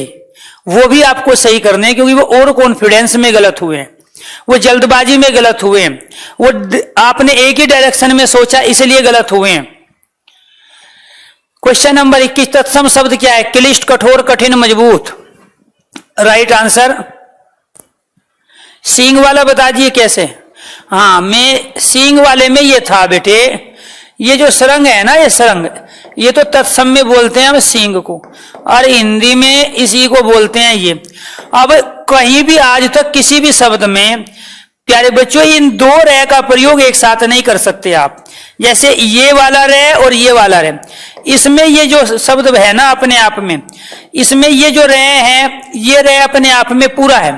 वो भी आपको सही करने हैं, क्योंकि वो और कॉन्फिडेंस में गलत हुए हैं, वो जल्दबाजी में गलत हुए हैं, वो आपने एक ही डायरेक्शन में सोचा इसलिए गलत हुए हैं। क्वेश्चन नंबर 21, तत्सम शब्द क्या है? क्लिष्ट, कठोर, कठिन, मजबूत। राइट आंसर सींग वाला बता दिए कैसे? हाँ, मैं सींग वाले में ये था बेटे, ये जो सरंग है ना, ये सरंग, ये तो तत्सम में बोलते हैं हम सींग को, और हिंदी में इसी को बोलते हैं ये। अब कहीं भी आज तक किसी भी शब्द में प्यारे बच्चों इन 2 रह का प्रयोग एक साथ नहीं कर सकते आप। जैसे ये वाला रह और ये वाला रह, इसमें ये जो शब्द है ना अपने आप में, इसमें ये जो रह है, ये रह अपने आप में पूरा है,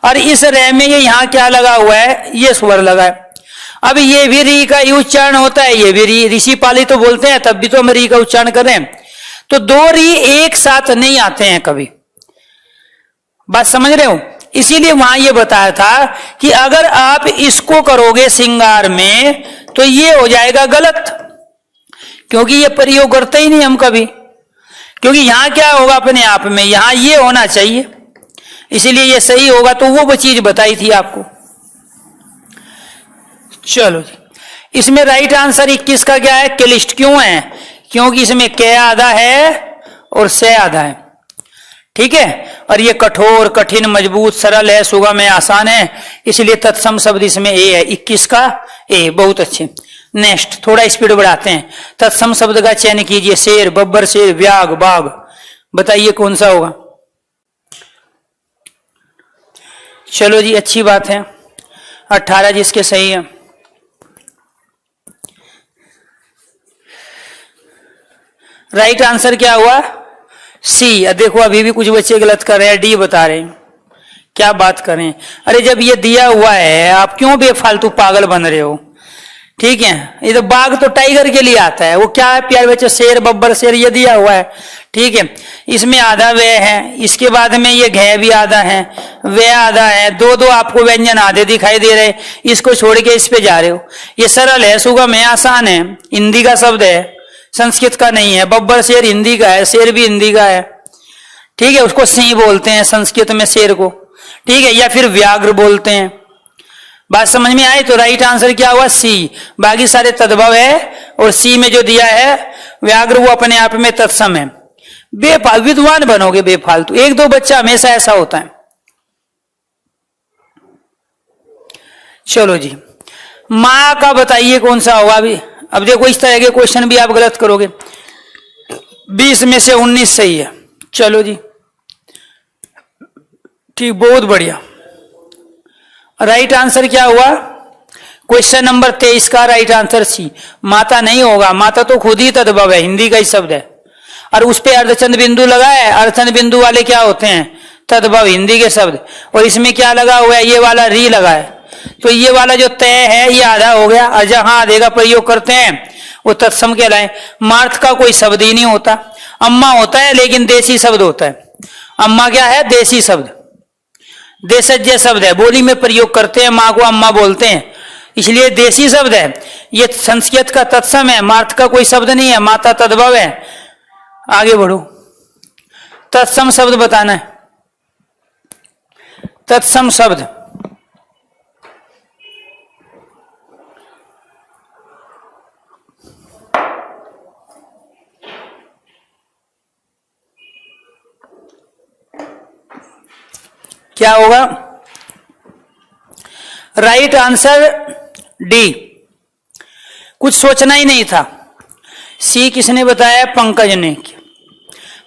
और इस रह में ये यहाँ क्या लगा हुआ है? ये स्वर लगा है। अब ये भी री का उच्चारण होता है, ये भी री, ऋषि पाली तो बोलते हैं, तब भी तो हम री का उच्चारण करें। तो 2 री एक साथ नहीं आते हैं कभी। बात समझ रहे हो? इसीलिए वहां ये बताया था कि अगर आप इसको करोगे श्रृंगार में तो ये हो जाएगा गलत, क्योंकि ये प्रयोग करते ही नहीं हम कभी। क्योंकि यहां क्या होगा अपने आप में, यहां ये होना चाहिए, इसीलिए ये सही होगा। तो वो चीज बताई थी आपको। चलो जी, इसमें राइट आंसर 21 का क्या है? क्लिष्ट। क्यों है? क्योंकि इसमें क आधा है और से आधा है। ठीक है? और ये कठोर, कठिन, मजबूत, सरल है, सुगम है, आसान है, इसलिए तत्सम शब्द इसमें ए है। 21 का ए। बहुत अच्छे। नेक्स्ट, थोड़ा स्पीड बढ़ाते हैं। तत्सम शब्द का चयन कीजिए। शेर, बब्बर, शेर, व्याघ, बाघ। बताइए कौन सा होगा? चलो जी, अच्छी बात है। 18 जिसके सही है। राइट आंसर क्या हुआ? सी। देखो अभी भी कुछ बच्चे गलत कर रहे हैं, डी बता रहे हैं। क्या बात करें? अरे जब ये दिया हुआ है आप क्यों बेफालतू पागल बन रहे हो? ठीक है, ये तो बाघ तो टाइगर के लिए आता है। वो क्या है प्यारे बच्चे? शेर, बब्बर, शेर, ये दिया हुआ है। ठीक है, इसमें आधा वे है, इसके बाद में ये घे भी आधा है, वे आधा है। 2 आपको व्यंजन आधे दिखाई दे रहे, इसको छोड़ के इस पे जा रहे हो। ये सरल है, सुगम है, आसान है, हिंदी का शब्द है, संस्कृत का नहीं है। बब्बर शेर हिंदी का है, शेर भी हिंदी का है। ठीक है, उसको सिंह बोलते हैं संस्कृत में शेर को। ठीक है, या फिर व्याघ्र बोलते हैं। बात समझ में आई? तो राइट आंसर क्या हुआ? सी। बाकी सारे तद्भव है, और सी में जो दिया है व्याघ्र वो अपने आप में तत्सम है। विद्वान बनोगे बेफालतू। 1-2 बच्चा हमेशा ऐसा होता है। चलो जी, माँ का बताइए कौन सा होगा? अभी अब देखो इस तरह के क्वेश्चन भी आप गलत करोगे। 20 में से 19 सही है। चलो जी, ठीक, बहुत बढ़िया। राइट आंसर क्या हुआ? क्वेश्चन नंबर 23 का राइट आंसर सी। माता नहीं होगा, माता तो खुद ही तद्भव है, हिंदी का ही शब्द है, और उस पे अर्धचंद बिंदु लगा है। अर्धचंद बिंदु वाले क्या होते हैं? तद्भव, हिंदी के शब्द। और इसमें क्या लगा हुआ है? ये वाला री लगा है, तो ये वाला जो तय है ये आधा हो गया, और जहां आधे का प्रयोग करते हैं वो तत्सम कहलाए। मार्थ का कोई शब्द ही नहीं होता, अम्मा होता है लेकिन देसी शब्द होता है। अम्मा क्या है? देसी शब्द, देशज शब्द है, बोली में प्रयोग करते हैं, माँ को अम्मा बोलते हैं, इसलिए देसी शब्द है। ये संस्कृत का तत्सम है, मार्थ का कोई शब्द नहीं है, माता तद्भव है। आगे बढ़ो, तत्सम शब्द बताना है। तत्सम शब्द क्या होगा? राइट आंसर डी, कुछ सोचना ही नहीं था। सी किसने बताया? पंकज ने।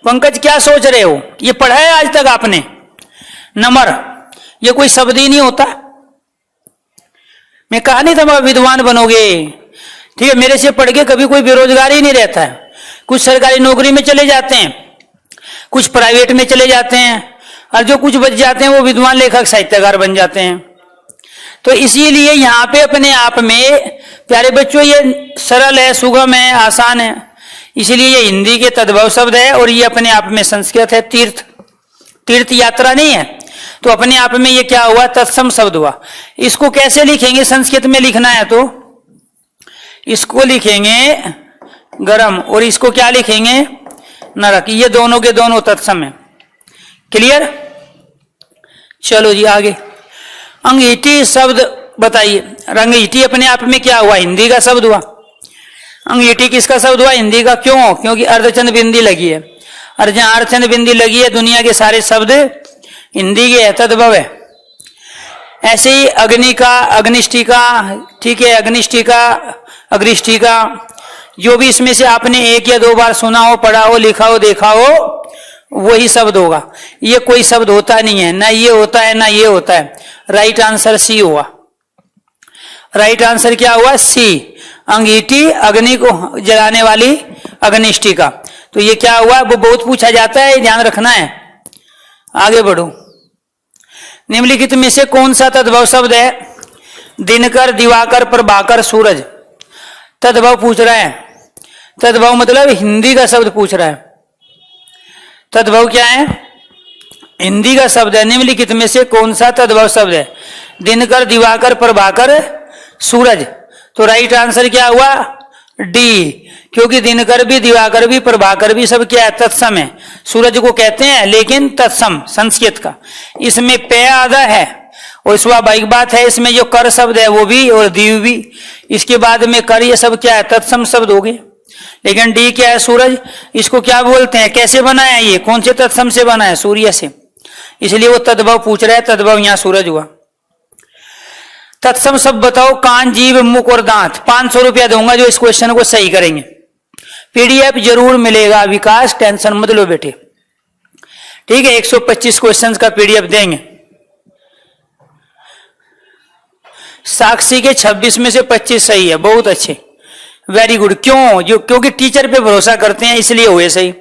पंकज क्या सोच रहे हो? ये पढ़ा है आज तक आपने? नमर, ये कोई शब्द ही नहीं होता। मैं कहा नहीं था विद्वान बनोगे, ठीक है? मेरे से पढ़ के कभी कोई बेरोजगार ही नहीं रहता है। कुछ सरकारी नौकरी में चले जाते हैं, कुछ प्राइवेट में चले जाते हैं, और जो कुछ बच जाते हैं वो विद्वान लेखक साहित्यकार बन जाते हैं। तो इसीलिए यहाँ पे अपने आप में प्यारे बच्चों ये सरल है, सुगम है, आसान है, इसीलिए ये हिंदी के तद्भव शब्द है, और ये अपने आप में संस्कृत है, तीर्थ, तीर्थ यात्रा नहीं है। तो अपने आप में ये क्या हुआ? तत्सम शब्द हुआ। इसको कैसे लिखेंगे? संस्कृत में लिखना है तो इसको लिखेंगे गरम, और इसको क्या लिखेंगे? नरक। ये दोनों के दोनों तत्सम है। क्लियर? चलो जी आगे। अंगीठी शब्द बताइए। अंगीठी अपने आप में क्या हुआ? हिंदी का शब्द हुआ। अंगीठी किसका शब्द हुआ? हिंदी का। क्यों? क्योंकि अर्धचंद बिंदी लगी है, और जहां अर्धचंद बिंदी लगी है दुनिया के सारे शब्द हिंदी के है, तद्भव है। ऐसे ही अग्निका, अग्निष्ठिका, ठीक है, अग्निष्ठिका, अग्निष्ठिका, जो भी इसमें से आपने एक या दो बार सुना हो, पढ़ा हो, लिखा हो, देखा हो, वही शब्द होगा। ये कोई शब्द होता नहीं है, ना ये होता है ना ये होता है। राइट आंसर सी हुआ। राइट आंसर क्या हुआ? सी। अंगीठी, अग्नि को जलाने वाली अग्निष्ठिका। तो ये क्या हुआ? वो बहुत पूछा जाता है, ध्यान रखना है। आगे बढ़ो। निम्नलिखित में से कौन सा तद्भव शब्द है? दिनकर, दिवाकर, प्रभाकर, सूरज। तद्भव पूछ रहा है। तद्भव मतलब हिंदी का शब्द पूछ रहा है। तद्भव क्या है? हिंदी का शब्द है। निम्नलिखित में से कौन सा तद्भव शब्द है? दिनकर, दिवाकर, प्रभाकर, सूरज। तो राइट आंसर क्या हुआ? डी, क्योंकि दिनकर भी, दिवाकर भी, प्रभाकर भी सब क्या है? तत्सम है। सूरज को कहते हैं लेकिन तत्सम संस्कृत का। इसमें पे आधा है, और स्वाभाविक बात है इसमें जो कर शब्द है वो भी, और दीव भी, इसके बाद में कर, ये सब क्या है? तत्सम शब्द हो गए। लेकिन डी क्या है? सूरज। इसको क्या बोलते हैं? कैसे बना है ये? कौन से तत्सम से बना है? सूर्य से, इसलिए वो तद्भव पूछ रहा है। तद्भव यहां सूरज हुआ। तत्सम शब्द बताओ। कान, जीभ, मुख और दांत। 500 रुपया दूंगा जो इस क्वेश्चन को सही करेंगे। पीडीएफ जरूर मिलेगा, विकास टेंशन मत लो बेटे, ठीक है? 125 क्वेश्चन का पीडीएफ देंगे। साक्षी के 26 में से 25 सही है, बहुत अच्छे, वेरी गुड। क्यों? क्योंकि टीचर पे भरोसा करते हैं इसलिए हुए सही,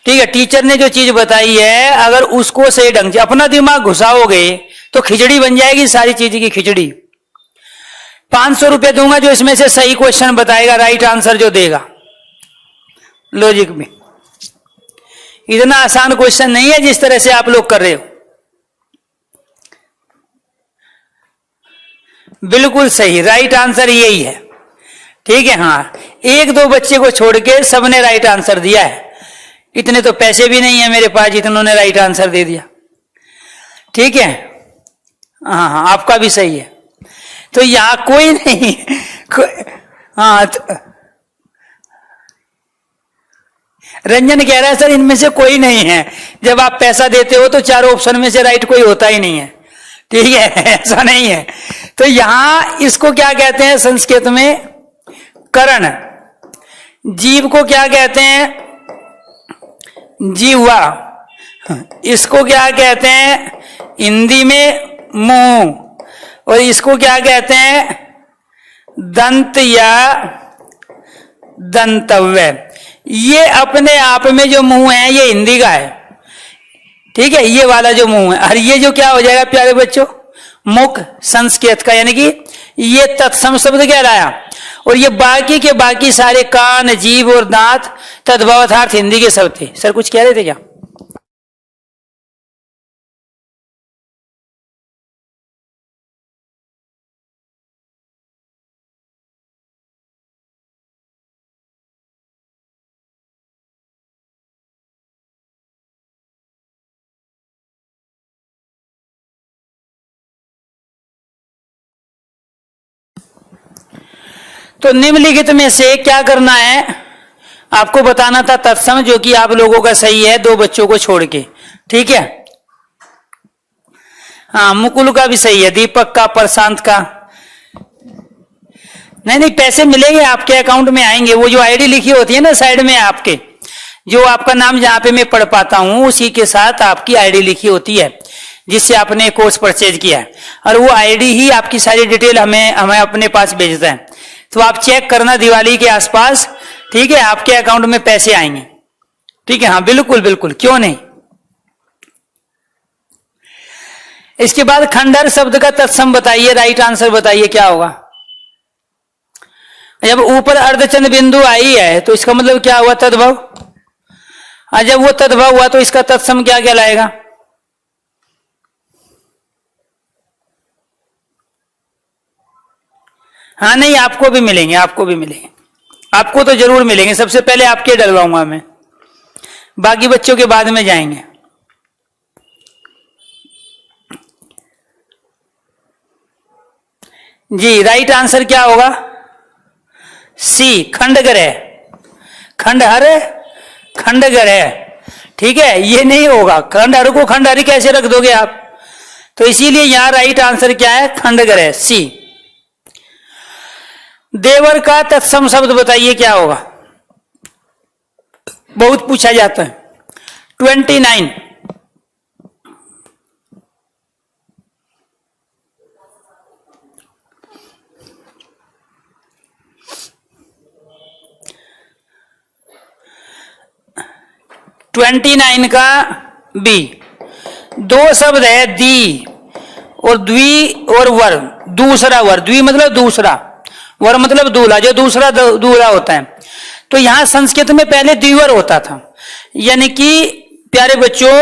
ठीक है? टीचर ने जो चीज बताई है अगर उसको सही ढंग से अपना दिमाग घुसाओगे तो खिचड़ी बन जाएगी, सारी चीज की खिचड़ी। 500 रुपए दूंगा जो इसमें से सही क्वेश्चन बताएगा, राइट आंसर जो देगा लॉजिक में। इतना आसान क्वेश्चन नहीं है जिस तरह से आप लोग कर रहे हो। बिल्कुल सही, राइट आंसर यही है, ठीक है? हाँ, एक दो बच्चे को छोड़ के सबने राइट आंसर दिया है। इतने तो पैसे भी नहीं है मेरे पास जितनों ने राइट आंसर दे दिया, ठीक है? हाँ हाँ, आपका भी सही है। तो यहां कोई नहीं, हाँ रंजन कह रहा है सर इनमें से कोई नहीं है। जब आप पैसा देते हो तो चारों ऑप्शन में से राइट कोई होता ही नहीं है, ठीक है? ऐसा नहीं है। तो यहां इसको क्या कहते हैं संस्कृत में? करण। जीव को क्या कहते हैं? जीवा। इसको क्या कहते हैं हिंदी में? मुंह। और इसको क्या कहते हैं? दंत या दंतव्य। ये अपने आप में जो मुंह है ये हिंदी का है, ठीक है? ये वाला जो मुंह है, और ये जो क्या हो जाएगा प्यारे बच्चों? मुख संस्कृत का, यानी कि ये तत्सम शब्द कहलाया। और ये बाकी के बाकी सारे कान, जीभ और दांत तद्भवार्थ हिंदी के शब्द थे। सर कुछ कह रहे थे क्या? तो निम्नलिखित में से क्या करना है आपको बताना था तत्सम, जो कि आप लोगों का सही है, दो बच्चों को छोड़ के, ठीक है। हाँ, मुकुल का भी सही है, दीपक का, प्रशांत का। नहीं, पैसे मिलेंगे, आपके अकाउंट में आएंगे। वो जो आईडी लिखी होती है ना साइड में आपके, जो आपका नाम जहां पे मैं पढ़ पाता हूं उसी के साथ आपकी आईडी लिखी होती है जिससे आपने कोर्स परचेज किया है, और वो आईडी ही आपकी सारी डिटेल हमें अपने पास भेजता है। तो आप चेक करना दिवाली के आसपास, ठीक है, आपके अकाउंट में पैसे आएंगे, ठीक है। हाँ बिल्कुल बिल्कुल, क्यों नहीं। इसके बाद खंडहर शब्द का तत्सम बताइए, राइट आंसर बताइए क्या होगा। जब ऊपर अर्धचंद्र बिंदु आई है तो इसका मतलब क्या हुआ, तद्भव। और जब वो तद्भव हुआ तो इसका तत्सम क्या कहलाएगा। हाँ नहीं, आपको भी मिलेंगे, आपको भी मिलेंगे, आपको तो जरूर मिलेंगे। सबसे पहले आपके डलवाऊंगा मैं, बाकी बच्चों के बाद में जाएंगे। जी, राइट आंसर क्या होगा, सी, खंडग्रह। खंडहर, खंडग्रह, ठीक है, ये नहीं होगा। खंडहर को खंडहरी कैसे रख दोगे आप, तो इसीलिए यहां राइट आंसर क्या है, खंडग्रह, सी। देवर का तत्सम शब्द बताइए क्या होगा, बहुत पूछा जाता है। 29, का बी। दो शब्द है, दी और द्वि और वर, दूसरा वर। द्वि मतलब दूसरा, वर मतलब दूल्हा, जो दूसरा दूल्हा होता है। तो यहां संस्कृत में पहले द्विवर होता था, यानी कि प्यारे बच्चों,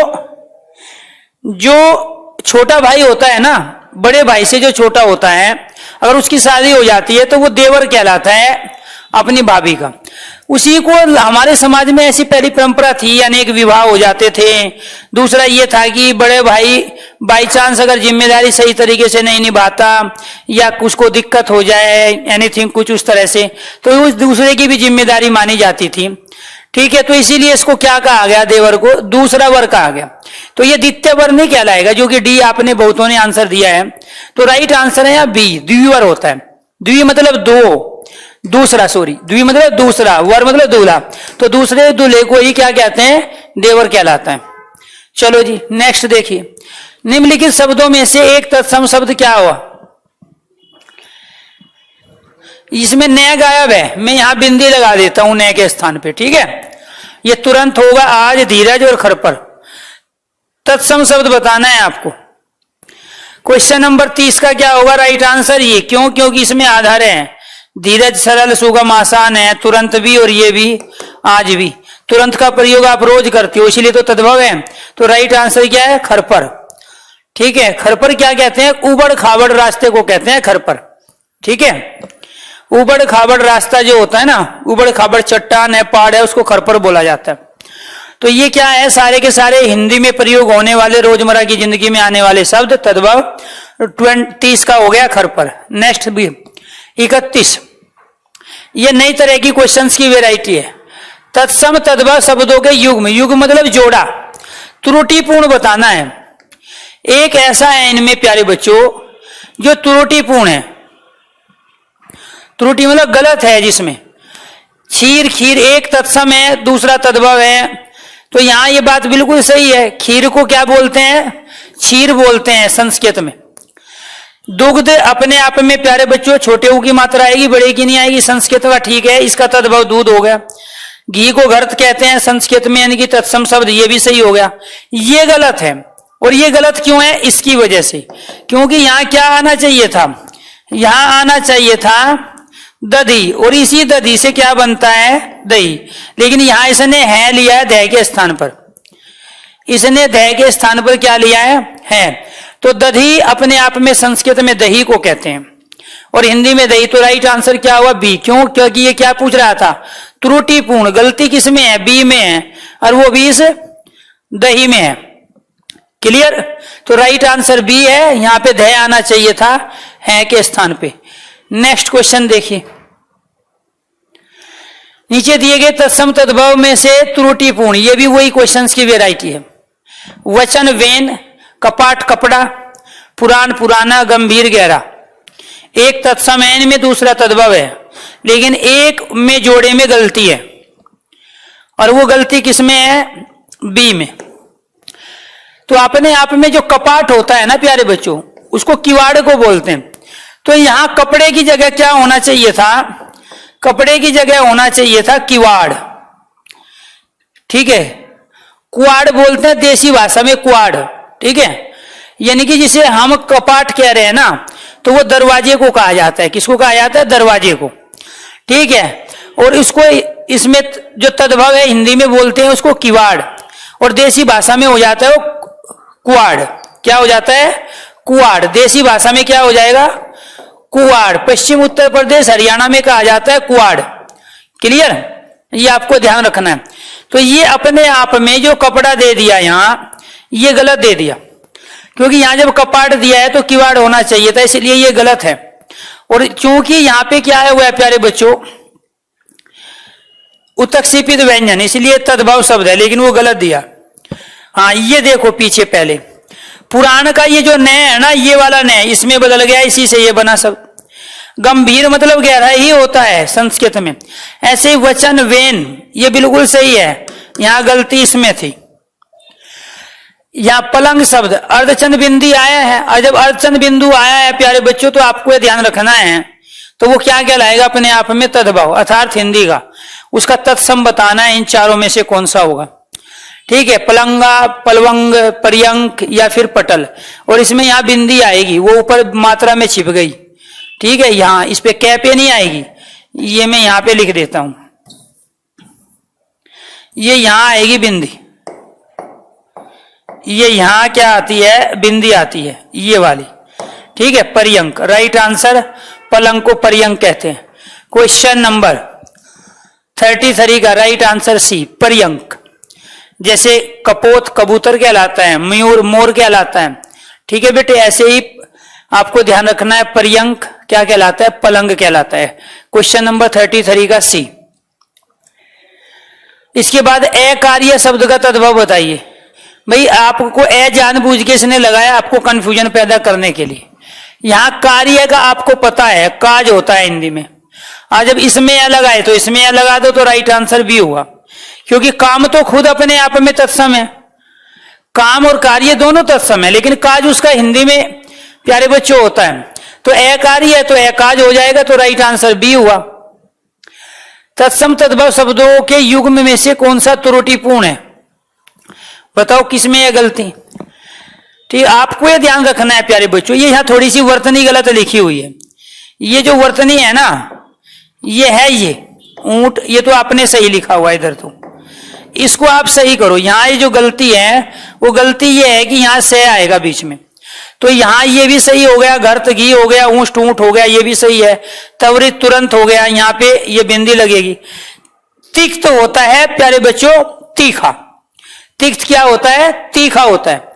जो छोटा भाई होता है ना, बड़े भाई से जो छोटा होता है, अगर उसकी शादी हो जाती है तो वो देवर कहलाता है अपनी भाभी का। उसी को हमारे समाज में ऐसी पहली परंपरा थी, अनेक विवाह हो जाते थे। दूसरा ये था कि बड़े भाई बाई चांस अगर जिम्मेदारी सही तरीके से नहीं निभाता या उसको दिक्कत हो जाए, एनीथिंग कुछ उस तरह से, तो उस दूसरे की भी जिम्मेदारी मानी जाती थी, ठीक है। तो इसीलिए इसको क्या कहा गया, देवर को दूसरा वर कहा गया। तो ये द्वितीय वर नहीं कहलाएगा, जो कि डी आपने बहुतों ने आंसर दिया है। तो राइट आंसर है यहाँ बी, द्विवर होता है। द्वि मतलब दो, दूसरा, सॉरी, द्वि मतलब दूसरा, वर मतलब दूल्हा। तो दूसरे दूल्हे को ही क्या कहते हैं, देवर कहलाता है। चलो जी नेक्स्ट देखिए, निम्नलिखित शब्दों में से एक तत्सम शब्द क्या हुआ। इसमें नया गायब है, मैं यहां बिंदी लगा देता हूं नए के स्थान पे, ठीक है। ये तुरंत होगा आज, धीरज और खरपर। तत्सम शब्द बताना है आपको। क्वेश्चन नंबर 30 का क्या होगा राइट आंसर, ये। क्यों, क्योंकि इसमें आधार है, धीरज सरल सुगम आसान है, तुरंत भी और ये भी आज भी। तुरंत का प्रयोग आप रोज करते हो, इसीलिए तो तद्भव है। तो राइट आंसर क्या है, खरपर, ठीक है। खरपर क्या कहते हैं, उबड़ खाबड़ रास्ते को कहते हैं खरपर, ठीक है। उबड़ खाबड़ रास्ता जो होता है ना, उबड़ खाबड़ चट्टान है, पहाड़ है, उसको खरपर बोला जाता है। तो ये क्या है, सारे के सारे हिंदी में प्रयोग होने वाले, रोजमर्रा की जिंदगी में आने वाले शब्द, तद्भव। 20 का हो गया खरपर। नेक्स्ट भी 31, ये नई तरह की क्वेश्चंस की वेराइटी है। तत्सम तद्भव शब्दों के युग्म, युग्म मतलब जोड़ा, त्रुटिपूर्ण बताना है। एक ऐसा है इनमें प्यारे बच्चों जो त्रुटिपूर्ण है। त्रुटि मतलब गलत है, जिसमें क्षीर, खीर एक तत्सम है, दूसरा तद्भव है। तो यहां ये बात बिल्कुल सही है, खीर को क्या बोलते हैं, क्षीर बोलते हैं संस्कृत में। दुग्ध अपने आप में प्यारे बच्चों छोटे ऊ की मात्रा आएगी, बड़े की नहीं आएगी, संस्कृत का, ठीक है, इसका तद्भव दूध हो गया। घी को घृत कहते हैं संस्कृत में, यानी कि तत्सम शब्द, ये भी सही हो गया। ये गलत है, और ये गलत क्यों है? इसकी वजह से, क्योंकि यहां क्या आना चाहिए था? यहां आना चाहिए था दधी, और इसी दधी से क्या बनता है? दही। लेकिन यहां इसने है लिया है दह के स्थान पर, इसने दह के स्थान पर क्या लिया है। तो दधी अपने आप में संस्कृत में दही को कहते हैं और हिंदी में दही। तो राइट आंसर क्या हुआ? बी। क्यों? क्योंकि ये क्या पूछ रहा था? त्रुटिपूर्ण, गलती किस में है? बी में है, और वो भी इस दही में है। क्लियर? तो राइट आंसर बी है, यहां पे दह आना चाहिए था है के स्थान पे। नेक्स्ट क्वेश्चन देखिए, नीचे दिए गए तत्सम तद्भव में से त्रुटिपूर्ण, ये भी वही क्वेश्चंस की वेराइटी है। वचन वेन, कपाट कपड़ा, पुराण पुराना, गंभीर गहरा। एक तत्सम एन में, दूसरा तद्भव है, लेकिन एक में जोड़े में गलती है, और वो गलती किस में है? बी में। तो अपने आप में जो कपाट होता है ना प्यारे बच्चों, उसको किवाड़ को बोलते हैं। तो यहां कपड़े की जगह क्या होना चाहिए था? कपड़े की जगह होना चाहिए था किवाड़। ठीक है, कुआड़ बोलते हैं देसी भाषा में, कुआड़। ठीक है, यानी कि जिसे हम कपाट कह रहे हैं ना, तो वो दरवाजे को कहा जाता है। किसको कहा जाता है? दरवाजे को। ठीक है, और इसको इसमें जो तद्भव है हिंदी में बोलते हैं उसको किवाड़, और देसी भाषा में हो जाता है वो कुआड़। क्या हो जाता है? कुआड़। देसी भाषा में क्या हो जाएगा? कुआड़। पश्चिम उत्तर प्रदेश हरियाणा में कहा जाता है कुआड़। क्लियर? ये आपको ध्यान रखना है। तो ये अपने आप में जो कपड़ा दे दिया यहां, ये गलत दे दिया, क्योंकि यहां जब कपाट दिया है तो किवाड़ होना चाहिए था, इसलिए ये गलत है। और चूंकि यहां पे क्या है हुआ है प्यारे बच्चों? उत्क्षेपित व्यंजन, इसलिए तद्भव शब्द है, लेकिन वो गलत दिया। हाँ, ये देखो पीछे पहले पुराण का ये जो न है ना, ये वाला न इसमें बदल गया, इसी से ये बना सब। गंभीर मतलब गहरा ही होता है संस्कृत में। ऐसे ही वचन वेन, ये बिल्कुल सही है, यहां गलती इसमें थी। यहां पलंग शब्द अर्धचंद बिंदी आया है, और जब अर्धचंद बिंदु आया है प्यारे बच्चों, तो आपको ध्यान रखना है, तो वो क्या कहलाएगा? अपने आप में तद्भव, अर्थात हिंदी का। उसका तत्सम बताना है, इन चारों में से कौन सा होगा। ठीक है, पलंगा, पलवंग, पर्यंक या फिर पटल। और इसमें यहां बिंदी आएगी, वो ऊपर मात्रा में छिप गई। ठीक है, यहां इस पे कै पे नहीं आएगी, ये मैं यहां पे लिख देता हूं, ये यहां आएगी बिंदी। ये यहां क्या आती है? बिंदी आती है, ये वाली। ठीक है, पर्यंक। राइट आंसर, पलंग को पर्यंक कहते हैं। क्वेश्चन नंबर 33 का राइट आंसर सी, पर्यंक। जैसे कपोत कबूतर कहलाता है, मयूर मोर कहलाता है। ठीक है बेटे, ऐसे ही आपको ध्यान रखना है, पर्यंक क्या कहलाता है? पलंग कहलाता है। क्वेश्चन नंबर 33 का सी। इसके बाद अकार्य शब्द का तद्भव बताइए। भाई आपको जानबूझ के इसने लगाया आपको कंफ्यूजन पैदा करने के लिए। यहां कार्य का आपको पता है, काज होता है हिंदी में। आज जब इसमें या लगाए तो इसमें या लगा दो, तो राइट आंसर भी हुआ, क्योंकि काम तो खुद अपने आप में तत्सम है। काम और कार्य दोनों तत्सम है, लेकिन काज उसका हिंदी में प्यारे बच्चों होता है। तो अकार्य है तो अकाज हो जाएगा, तो राइट आंसर बी हुआ। तत्सम तद्भव शब्दों के युग्म में से कौन सा त्रुटिपूर्ण है? बताओ किसमें है गलती? ठीक, आपको ये ध्यान रखना है प्यारे बच्चों, ये यहां थोड़ी सी वर्तनी गलत लिखी हुई है। ये जो वर्तनी है ना, ये है ये ऊंट, ये तो आपने सही लिखा हुआ है इधर, तो इसको आप सही करो। यहां ये जो गलती है, वो गलती ये है कि यहां से आएगा बीच में, तो यहां ये भी सही हो गया, घर घी हो गया, ऊंट ऊंट हो गया, ये भी सही है। त्वरित तुरंत हो गया, यहां पे ये बिंदी लगेगी। तिक्त होता है प्यारे बच्चों तीखा। तिक्त क्या होता है? तीखा होता है।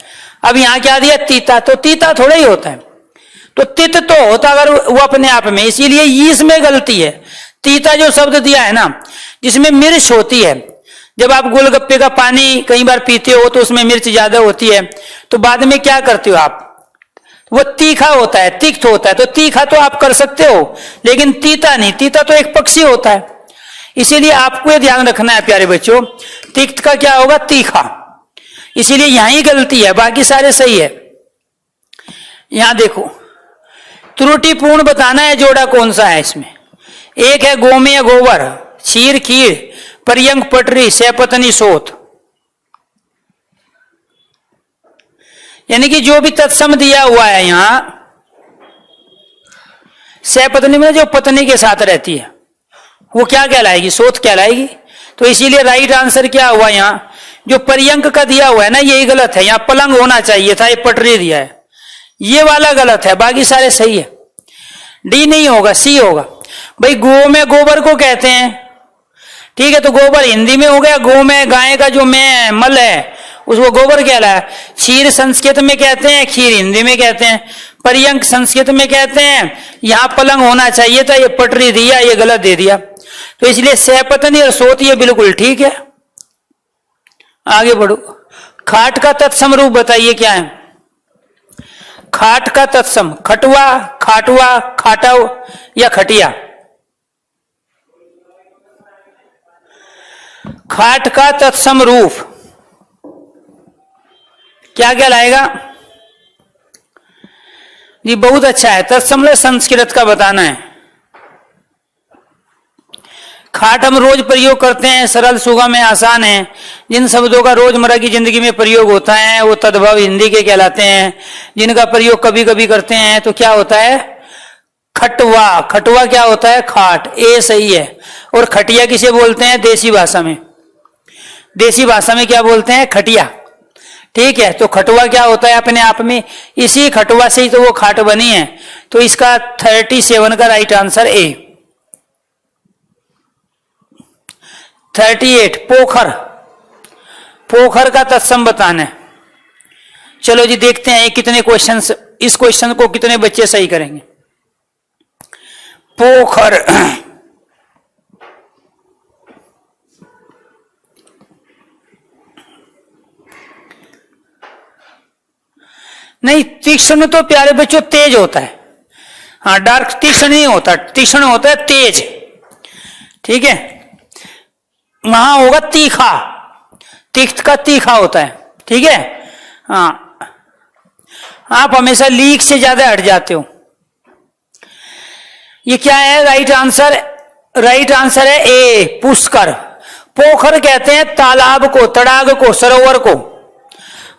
अब यहां क्या दिया? तीता, तो तीता थोड़ा ही होता है, तो तित तो होता अगर वो अपने आप में, इसीलिए इसमें गलती है। तीता जो शब्द दिया है ना, जिसमें मिर्च होती है, जब आप गोलगप्पे का पानी कई बार पीते हो तो उसमें मिर्च ज्यादा होती है, तो बाद में क्या करते हो आप? वो तीखा होता है, तिक्त होता है। तो तीखा तो आप कर सकते हो, लेकिन तीता नहीं। तीता तो एक पक्षी होता है, इसीलिए आपको ये ध्यान रखना है प्यारे बच्चों, तिक्त का क्या होगा? तीखा। इसीलिए यहां ही गलती है, बाकी सारे सही है। यहां देखो, त्रुटिपूर्ण बताना है जोड़ा कौन सा है इसमें। एक है गोमेय गोबर, क्षीर खीर, पर्यंक पटरी, सैपतनी सोत। यानी कि जो भी तत्सम दिया हुआ है यहां, सहपत्नी में जो पत्नी के साथ रहती है वो क्या कहलाएगी? सोत कहलाएगी। तो इसीलिए राइट आंसर क्या हुआ? यहां जो पर्यंक का दिया हुआ है ना, यही गलत है। यहां पलंग होना चाहिए था, ये पटरी दिया है, ये वाला गलत है, बाकी सारे सही है। डी नहीं होगा, सी होगा। भाई गो में गोबर को कहते हैं, ठीक है, तो गोबर हिंदी में हो गया। गो में गाय का जो में मल है उसको गोबर कहलाया। क्षीर संस्कृत में कहते हैं, खीर हिंदी में कहते हैं, पर्यंक संस्कृत में कहते हैं। यहां पलंग होना चाहिए था, ये पटरी दिया, ये गलत दे दिया। तो इसलिए सहपत्नी और सोत ये बिल्कुल ठीक है। आगे बढ़ो। खाट का तत्सम रूप बताइए क्या है? खाट का तत्सम, खटुआ, खाटुआ, खाटाव या खटिया? खाट का तत्सम रूप क्या कहलाएगा जी? बहुत अच्छा है, तत्सम संस्कृत का बताना है। खाट हम रोज प्रयोग करते हैं, सरल सुगम है, आसान है। जिन शब्दों का रोजमर्रा की जिंदगी में प्रयोग होता है वो तद्भव हिंदी के कहलाते हैं। जिनका प्रयोग कभी कभी करते हैं तो क्या होता है? खटवा। खटवा क्या होता है? खाट। ए सही है। और खटिया किसे बोलते हैं देसी भाषा में? देसी भाषा में क्या बोलते हैं? खटिया। ठीक है, तो खटवा क्या होता है अपने आप में? इसी खटवा से ही तो वो खाट बनी है। तो इसका 37 का राइट आंसर ए। 38 पोखर। पोखर का तत्सम बताना है। चलो जी देखते हैं कितने क्वेश्चन, इस क्वेश्चन को कितने बच्चे सही करेंगे। पोखर नहीं, तीक्ष्ण तो प्यारे बच्चों तेज होता है। हाँ, डार्क तीक्ष्ण नहीं होता, तीक्ष्ण होता है तेज। ठीक है, वहां होगा तीखा, तिक्त का तीखा होता है। ठीक है, हाँ, आप हमेशा लीक से ज्यादा हट जाते हो। ये क्या है राइट आंसर? राइट आंसर है ए, पुष्कर। पोखर कहते हैं तालाब को, तड़ाग को, सरोवर को,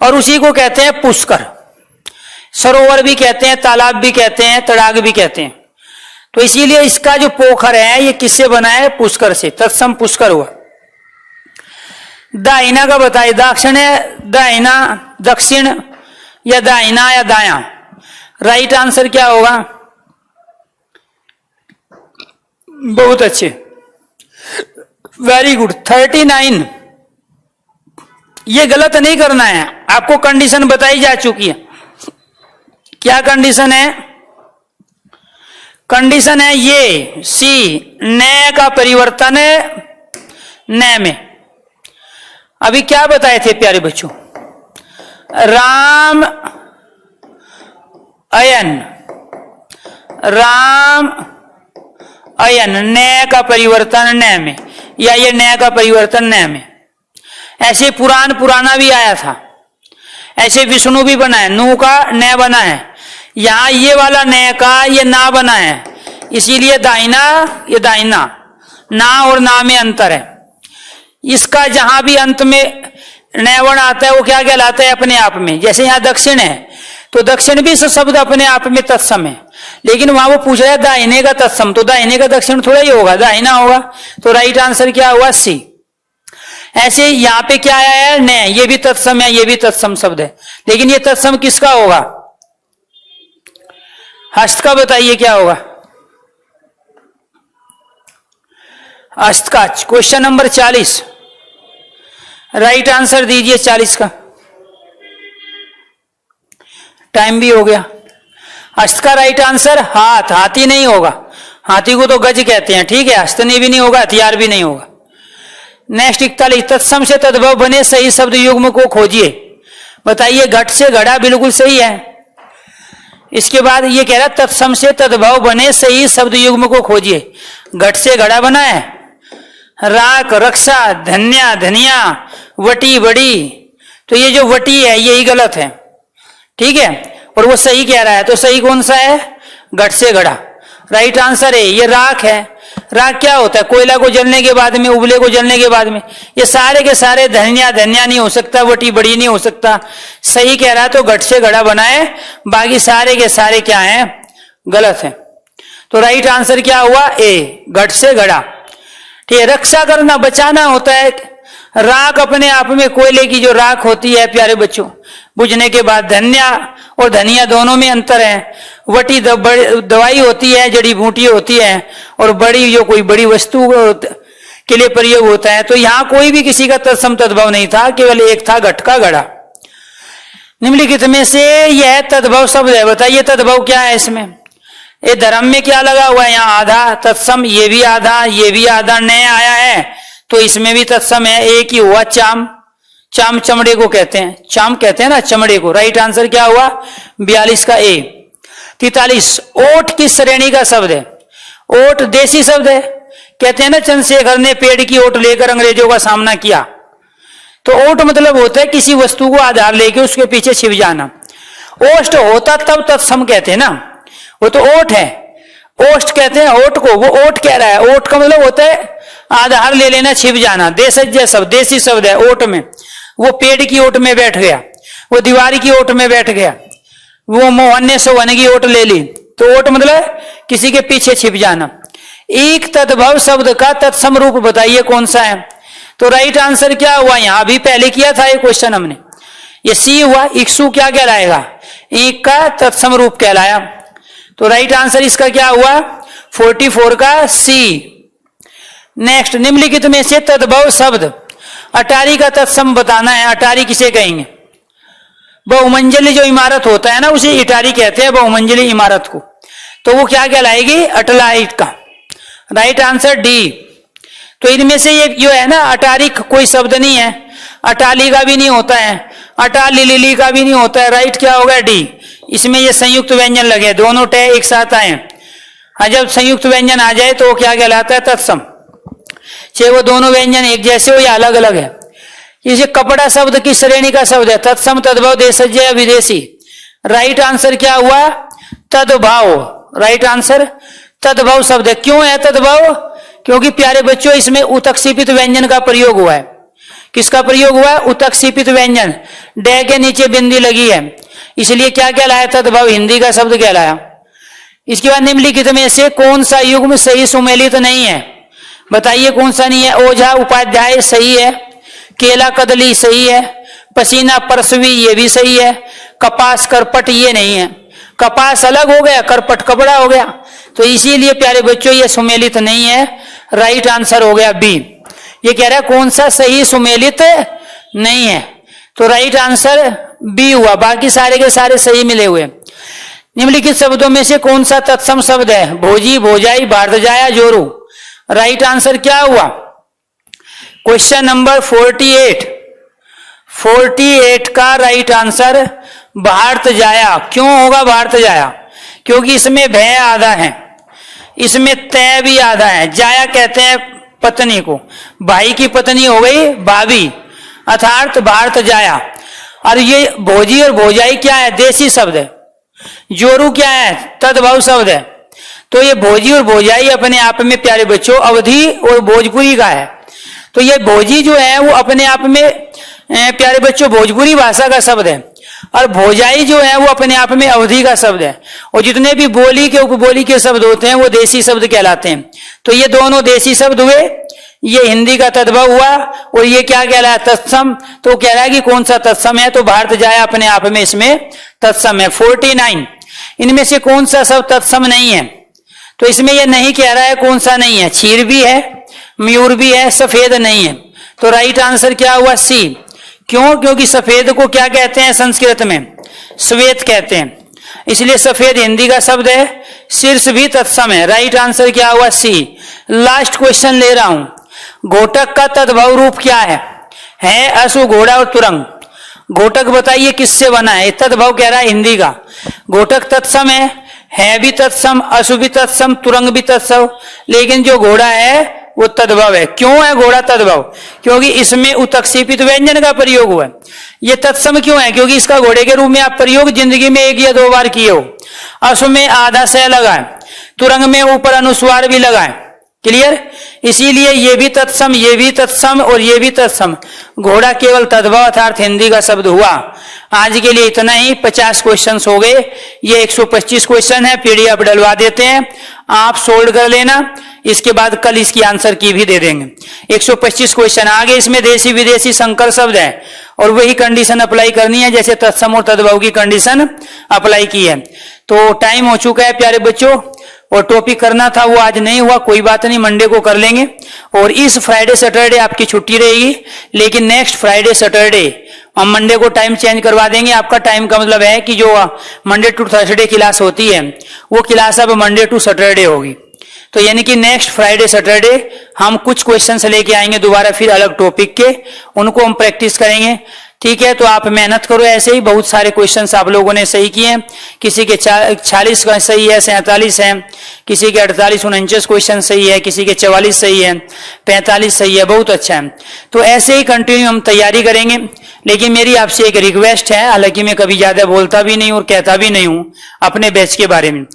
और उसी को कहते हैं पुष्कर। सरोवर भी कहते हैं, तालाब भी कहते हैं, तड़ाग भी कहते हैं। तो इसीलिए इसका जो पोखर है ये किससे बना है? पुष्कर से। तत्सम पुष्कर हुआ। दाहिना का बताइए, दाक्षिण है, दाहिना, दक्षिण या दाहिना या दायां? राइट आंसर क्या होगा? बहुत अच्छे, वेरी गुड। 39। ये गलत नहीं करना है, आपको कंडीशन बताई जा चुकी है। क्या कंडीशन है? कंडीशन है ये सी, न का परिवर्तन न में। अभी क्या बताए थे प्यारे बच्चों? राम अयन, राम अयन, न का परिवर्तन न में, या ये न का परिवर्तन न में। ऐसे पुराना भी आया था, ऐसे विष्णु भी बना है, नू का न बना है। यहां ये वाला न का ये ना बना है, इसीलिए दाहिना, ये दाहिना। ना और ना में अंतर है। इसका जहां भी अंत में नैवण आता है वो क्या कहलाता है अपने आप में? जैसे यहां दक्षिण है तो दक्षिण भी शब्द अपने आप में तत्सम है, लेकिन वहां वो पूछ रहा है दाहिने का तत्सम, तो दाहिने का दक्षिण थोड़ा ही होगा, दाहिना होगा। तो राइट आंसर क्या हुआ? सी। ऐसे यहां पे क्या आया है? न, ये भी तत्सम है, ये भी तत्सम शब्द है, लेकिन ये तत्सम किसका होगा? हस्त का बताइए क्या होगा? हस्त का। क्वेश्चन नंबर 40, राइट आंसर दीजिए 40 का। टाइम भी हो गया। हस्त का राइट आंसर हाथ, हाथी नहीं होगा, हाथी को तो गज कहते हैं। ठीक है, हस्तनी भी नहीं होगा, हथियार भी नहीं होगा। नेक्स्ट 41, तत्सम से तद्भव बने सही शब्द युग्म को खोजिए। बताइए, घट से घड़ा बिल्कुल सही है। इसके बाद ये कह रहा है तत्सम से तद्भव बने सही शब्द युग्म को खोजिए। घट से घड़ा बना है, राख, रक्षा, धन्या, धनिया, वटी, बड़ी। तो ये जो वटी है यही गलत है। ठीक है, और वो सही कह रहा है, तो सही कौन सा है? घट से घड़ा। राइट आंसर है। ये राख है। राख क्या होता है? कोयला को जलने के बाद में, उबले को जलने के बाद में। ये सारे के सारे धनिया धनिया नहीं हो सकता, वटी बड़ी नहीं हो सकता। सही कह रहा है तो घट से घड़ा बनाए, बाकी सारे के सारे क्या हैं? गलत है। तो राइट आंसर क्या हुआ? ए, घट से घड़ा। ठीक है। रक्षा करना, बचाना होता है। राख अपने आप में कोयले की जो राख होती है प्यारे बच्चों, बुझने के बाद, धनिया और धनिया दोनों में अंतर है। वटी दवाई होती है, जड़ी बूटी होती है, और बड़ी जो कोई बड़ी वस्तु के लिए प्रयोग होता है। तो यहां कोई भी किसी का तत्सम तद्भव नहीं था, केवल एक था, घट का घड़ा। निम्नलिखित में से यह तद्भव शब्द है, बताइए तद्भव क्या है इसमें? ये धर्म में क्या लगा हुआ है? यहाँ आधा तत्सम, ये भी आधा, ये भी आधा, नया आया है तो इसमें भी तत्सम है। एक ही हुआ चाम। चाम चमड़े को कहते हैं, चाम कहते हैं ना चमड़े को। राइट आंसर क्या हुआ? 42 का ए। 43, ओट किस श्रेणी का शब्द है? ओट देसी शब्द है। कहते हैं ना चंद्रशेखर ने पेड़ की ओट लेकर अंग्रेजों का सामना किया। तो ओट मतलब होता है किसी वस्तु को आधार लेके उसके पीछे छिप जाना। ओष्ट होता तब तत्सम कहते हैं ना, वो तो ओट है। ओष्ट कहते हैं ओट को, वो ओट कह रहा है। ओट का मतलब होता है आधार ले लेना, छिप जाना। देशज शब्द, देसी शब्द है ओट में। वो पेड़ की ओट में बैठ गया, वो दीवार की ओट में बैठ गया, वो मोहन ने सोहन की ओट ले ली। तो ओट मतलब किसी के पीछे छिप जाना। एक तद्भव शब्द का तत्सम रूप बताइए कौन सा है? तो राइट आंसर क्या हुआ? यहां अभी पहले किया था ये क्वेश्चन हमने, ये सी हुआ। इक्सु क्या कहलाएगा? एक का तत्सम रूप कहलाया। तो राइट आंसर इसका क्या हुआ? 44 का सी। नेक्स्ट, निम्नलिखित में से तद्भव शब्द, अटारी का तत्सम बताना है। अटारी किसे कहेंगे? बहुमंजिली जो इमारत होता है ना, उसे इटारी कहते हैं, बहुमंजिली इमारत को। तो वो क्या कहलाएगी? अटलाइट का। Right answer D. तो इनमें से ये जो है ना, अटारी कोई शब्द नहीं है, अटाली का भी नहीं होता है, अटाली का भी नहीं होता है। राइट क्या होगा? डी। इसमें ये संयुक्त व्यंजन लगे, दोनों टे एक साथ आए। जब संयुक्त व्यंजन आ जाए तो वो क्या कहलाता है? तत्सम। चाहे वो दोनों व्यंजन एक जैसे हो या अलग अलग है। इसे कपड़ा शब्द किस श्रेणी का शब्द है? तत्सम, तद्भव, देशज या विदेशी? राइट आंसर क्या हुआ? तद्भव। राइट आंसर तद्भव शब्द है। क्यों है तद्भव? क्योंकि प्यारे बच्चों इसमें उतक्षेपित व्यंजन का प्रयोग हुआ है। किसका प्रयोग हुआ है? उतक्षेपित व्यंजन। डे के नीचे बिंदी लगी है, इसलिए क्या कहलाया? तद्भव, हिंदी का शब्द कहलाया। इसके बाद निम्नलिखित में से कौन सा युग्म सही सुमेलित नहीं है? बताइए कौन सा नहीं है? ओझा उपाध्याय सही है, केला कदली सही है, पसीना परसवी ये भी सही है, कपास करपट ये नहीं है। कपास अलग हो गया, करपट कपड़ा हो गया, तो इसीलिए प्यारे बच्चों ये सुमेलित नहीं है। राइट आंसर हो गया बी। ये कह रहा है कौन सा सही सुमेलित नहीं है, तो राइट आंसर बी हुआ। बाकी सारे के सारे सही मिले हुए। निम्नलिखित शब्दों में से कौन सा तत्सम शब्द है? भोजी, भोजाई, भारतजाया, जोरू? राइट आंसर क्या हुआ? क्वेश्चन नंबर 48 का राइट आंसर भारत जाया। क्यों होगा भारत जाया? क्योंकि इसमें भय आधा है, इसमें तय भी आधा है। जाया कहते हैं पत्नी को, भाई की पत्नी हो गई भाभी, अर्थात भारत जाया। और ये भोजी और भोजाई क्या है? देसी शब्द है। जोरू क्या है? तद्भव शब्द है। तो ये भोजी और भोजाई अपने आप में प्यारे बच्चों अवधी और भोजपुरी का है। तो ये भोजी जो है वो अपने आप में प्यारे बच्चों भोजपुरी भाषा का शब्द है, और भोजाई जो है वो अपने आप में अवधी का शब्द है। और जितने भी बोली के उपबोली के शब्द होते हैं वो देसी शब्द कहलाते हैं। तो ये दोनों देसी शब्द हुए, ये हिंदी का तद्भव हुआ, और ये क्या कहलाया? तत्सम। तो कह रहा है कि कौन सा तत्सम है? तो भारत जाया अपने आप में इसमें तत्सम है। 49, इनमें से कौन सा शब्द तत्सम नहीं है? तो इसमें यह नहीं कह रहा है कौन सा नहीं है। क्षीर भी है, मयूर भी है, सफेद नहीं है। तो राइट आंसर क्या हुआ? सी। क्यों? क्योंकि सफेद को क्या कहते हैं संस्कृत में? श्वेत कहते हैं, इसलिए सफेद हिंदी का शब्द है। शीर्ष भी तत्सम है। राइट आंसर क्या हुआ? सी। लास्ट क्वेश्चन ले रहा हूं। घोटक का तद्भव रूप क्या है? अश्व, घोड़ा और तुरंग। घोटक बताइए किससे बना है? तद्भव कह रहा है हिंदी का। घोटक तत्सम है भी तत्सम, अश्व भी तत्सम, तुरंग भी तत्सम, लेकिन जो घोड़ा है वो तद्भव है। क्यों है घोड़ा तद्भव? क्योंकि इसमें उतक्षेपित व्यंजन का प्रयोग हुआ है। ये तत्सम क्यों है? क्योंकि इसका घोड़े के रूप में आप प्रयोग जिंदगी में एक या दो बार किए हो। अश्व में आधा सह लगा है, तुरंग में ऊपर अनुस्वार भी लगाएं। क्लियर? इसीलिए ये भी तत्सम और ये भी तत्सम। घोड़ा केवल तद्भव अर्थात हिंदी का शब्द हुआ। आज के लिए इतना ही। 50 क्वेश्चन हो गए। ये 125 क्वेश्चन है, पीडीएफ डलवा देते हैं, आप सोल्व कर लेना। इसके बाद कल इसकी आंसर की भी दे देंगे। 125 क्वेश्चन आगे, इसमें देशी विदेशी संकर शब्द है और वही कंडीशन अप्लाई करनी है जैसे तत्सम और तद्भव की कंडीशन अप्लाई की है। तो टाइम हो चुका है प्यारे बच्चों, और टॉपिक करना था वो आज नहीं हुआ, कोई बात नहीं, मंडे को कर लेंगे। और इस फ्राइडे सैटरडे आपकी छुट्टी रहेगी, लेकिन नेक्स्ट फ्राइडे सैटरडे हम मंडे को टाइम चेंज करवा देंगे। आपका टाइम का मतलब है कि जो मंडे टू थर्सडे क्लास होती है वो क्लास अब मंडे टू सैटरडे होगी। तो यानी कि नेक्स्ट फ्राइडे सैटरडे हम कुछ क्वेश्चंस लेके आएंगे दोबारा, फिर अलग टॉपिक के, उनको हम प्रैक्टिस करेंगे। ठीक है, तो आप मेहनत करो। ऐसे ही बहुत सारे क्वेश्चंस आप लोगों ने सही किए हैं, किसी के 46 का सही है, 47 है, किसी के 48-49 क्वेश्चन सही है, किसी के 44 सही है, 45 सही है, बहुत अच्छा है। तो ऐसे ही कंटिन्यू हम तैयारी करेंगे। लेकिन मेरी आपसे एक रिक्वेस्ट है, हालांकि मैं कभी ज्यादा बोलता भी नहीं और कहता भी नहीं हूं अपने बैच के बारे में।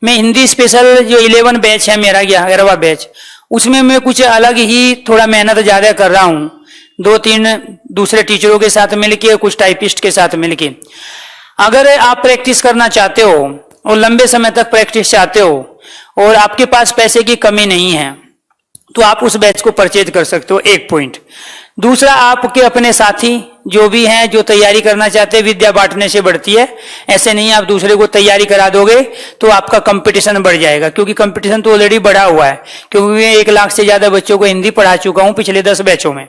मैं हिंदी स्पेशल जो 11 बैच है मेरा, 11वां बैच, उसमें मैं कुछ अलग ही थोड़ा मेहनत ज्यादा कर रहा हूं, 2-3 दूसरे टीचरों के साथ मिलके, कुछ टाइपिस्ट के साथ मिलके। अगर आप प्रैक्टिस करना चाहते हो और लंबे समय तक प्रैक्टिस चाहते हो और आपके पास पैसे की कमी नहीं है, तो आप उस बैच को परचेज कर सकते हो। एक पॉइंट। दूसरा, आपके अपने साथी जो भी हैं, जो तैयारी करना चाहते हैं, विद्या बांटने से बढ़ती है। ऐसे नहीं आप दूसरे को तैयारी करा दोगे तो आपका कंपटीशन बढ़ जाएगा, क्योंकि कंपटीशन तो ऑलरेडी बढ़ा हुआ है, क्योंकि मैं 1 लाख से ज्यादा बच्चों को हिंदी पढ़ा चुका हूं पिछले 10 बैचों में।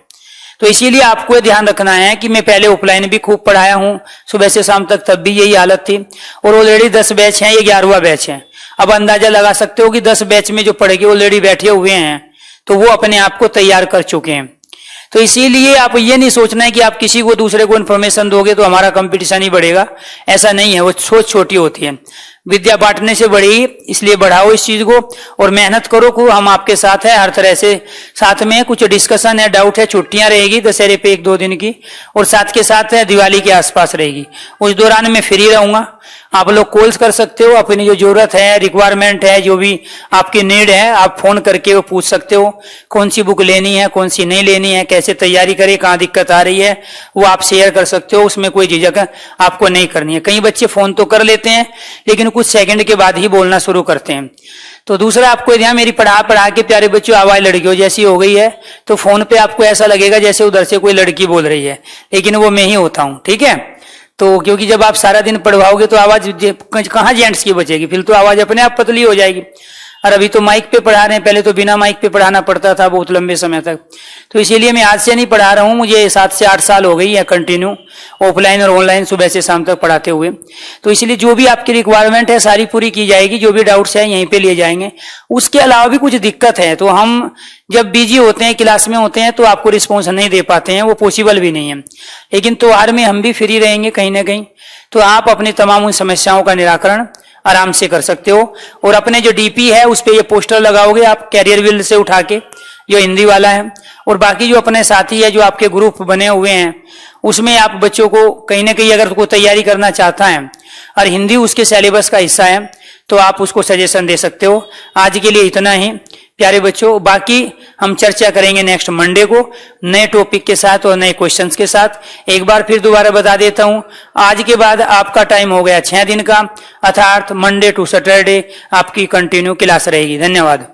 तो इसीलिए आपको ध्यान रखना है कि मैं पहले ऑफलाइन भी खूब पढ़ाया हूं सुबह से शाम तक, तब भी यही हालत थी, और ऑलरेडी 10 बैच हैं, ये 11वां बैच है। अब अंदाजा लगा सकते हो कि 10 बैच में जो पढ़ के ऑलरेडी बैठे हुए हैं तो वो अपने आप को तैयार कर चुके हैं। तो इसीलिए आप ये नहीं सोचना है कि आप किसी को दूसरे को इन्फॉर्मेशन दोगे तो हमारा कंपटीशन ही बढ़ेगा, ऐसा नहीं है। वो सोच छोटी होती है, विद्या बांटने से बढ़ी, इसलिए बढ़ाओ इस चीज को और मेहनत करो को हम आपके साथ है हर तरह से। साथ में कुछ डिस्कशन है, डाउट है, छुट्टियां रहेगी दशहरे पे 1-2 दिन की, और साथ के साथ दिवाली के आसपास रहेगी। उस दौरान मैं फ्री रहूंगा, आप लोग कॉल्स कर सकते हो, अपनी जो जरूरत है, रिक्वायरमेंट है, जो भी आपकी नीड है, आप फोन करके वो पूछ सकते हो। कौन सी बुक लेनी है, कौन सी नहीं लेनी है, कैसे तैयारी करें, कहाँ दिक्कत आ रही है, वो आप शेयर कर सकते हो। उसमें कोई झिझक आपको नहीं करनी है। कई बच्चे फोन तो कर लेते हैं लेकिन कुछ सेकंड के बाद ही बोलना शुरू करते हैं। तो दूसरा, आपको ध्यान, मेरी पढ़ा के प्यारे बच्चों आवाज लड़कियों जैसी हो गई है, तो फोन पे आपको ऐसा लगेगा जैसे उधर से कोई लड़की बोल रही है, लेकिन वो मैं ही होता हूं। ठीक है, तो क्योंकि जब आप सारा दिन पढ़वाओगे तो आवाज कहाँ जेंट्स की बचेगी, फिर तो आवाज अपने आप पतली हो जाएगी। और अभी तो माइक पे पढ़ा रहे हैं, पहले तो बिना माइक पे पढ़ाना पड़ता था बहुत लंबे समय तक। तो इसीलिए मैं आज से नहीं पढ़ा रहा हूँ, मुझे 7 से 8 साल हो गई है कंटिन्यू ऑफलाइन और ऑनलाइन सुबह से शाम तक पढ़ाते हुए। तो इसलिए जो भी आपकी रिक्वायरमेंट है सारी पूरी की जाएगी, जो भी डाउट्स हैं यहीं पे लिए जाएंगे। उसके अलावा भी कुछ दिक्कत है तो हम जब बिजी होते हैं, क्लास में होते हैं, तो आपको रिस्पॉन्स नहीं दे पाते हैं, वो पॉसिबल भी नहीं है। लेकिन त्योहार में हम भी फ्री रहेंगे कहीं ना कहीं, तो आप अपनी तमाम उन समस्याओं का निराकरण आराम से कर सकते हो। और अपने जो डीपी है उस पे ये पोस्टर लगाओगे आप कैरियर बिल्ड से उठा के, जो हिंदी वाला है, और बाकी जो अपने साथी है, जो आपके ग्रुप बने हुए हैं, उसमें आप बच्चों को कहीं ना कहीं अगर कोई तैयारी करना चाहता है और हिंदी उसके सिलेबस का हिस्सा है तो आप उसको सजेशन दे सकते हो। आज के लिए इतना ही प्यारे बच्चों, बाकी हम चर्चा करेंगे नेक्स्ट मंडे को नए टॉपिक के साथ और नए क्वेश्चंस के साथ। एक बार फिर दोबारा बता देता हूं, आज के बाद आपका टाइम हो गया 6 दिन का, अर्थात मंडे टू सैटरडे आपकी कंटिन्यू क्लास रहेगी। धन्यवाद।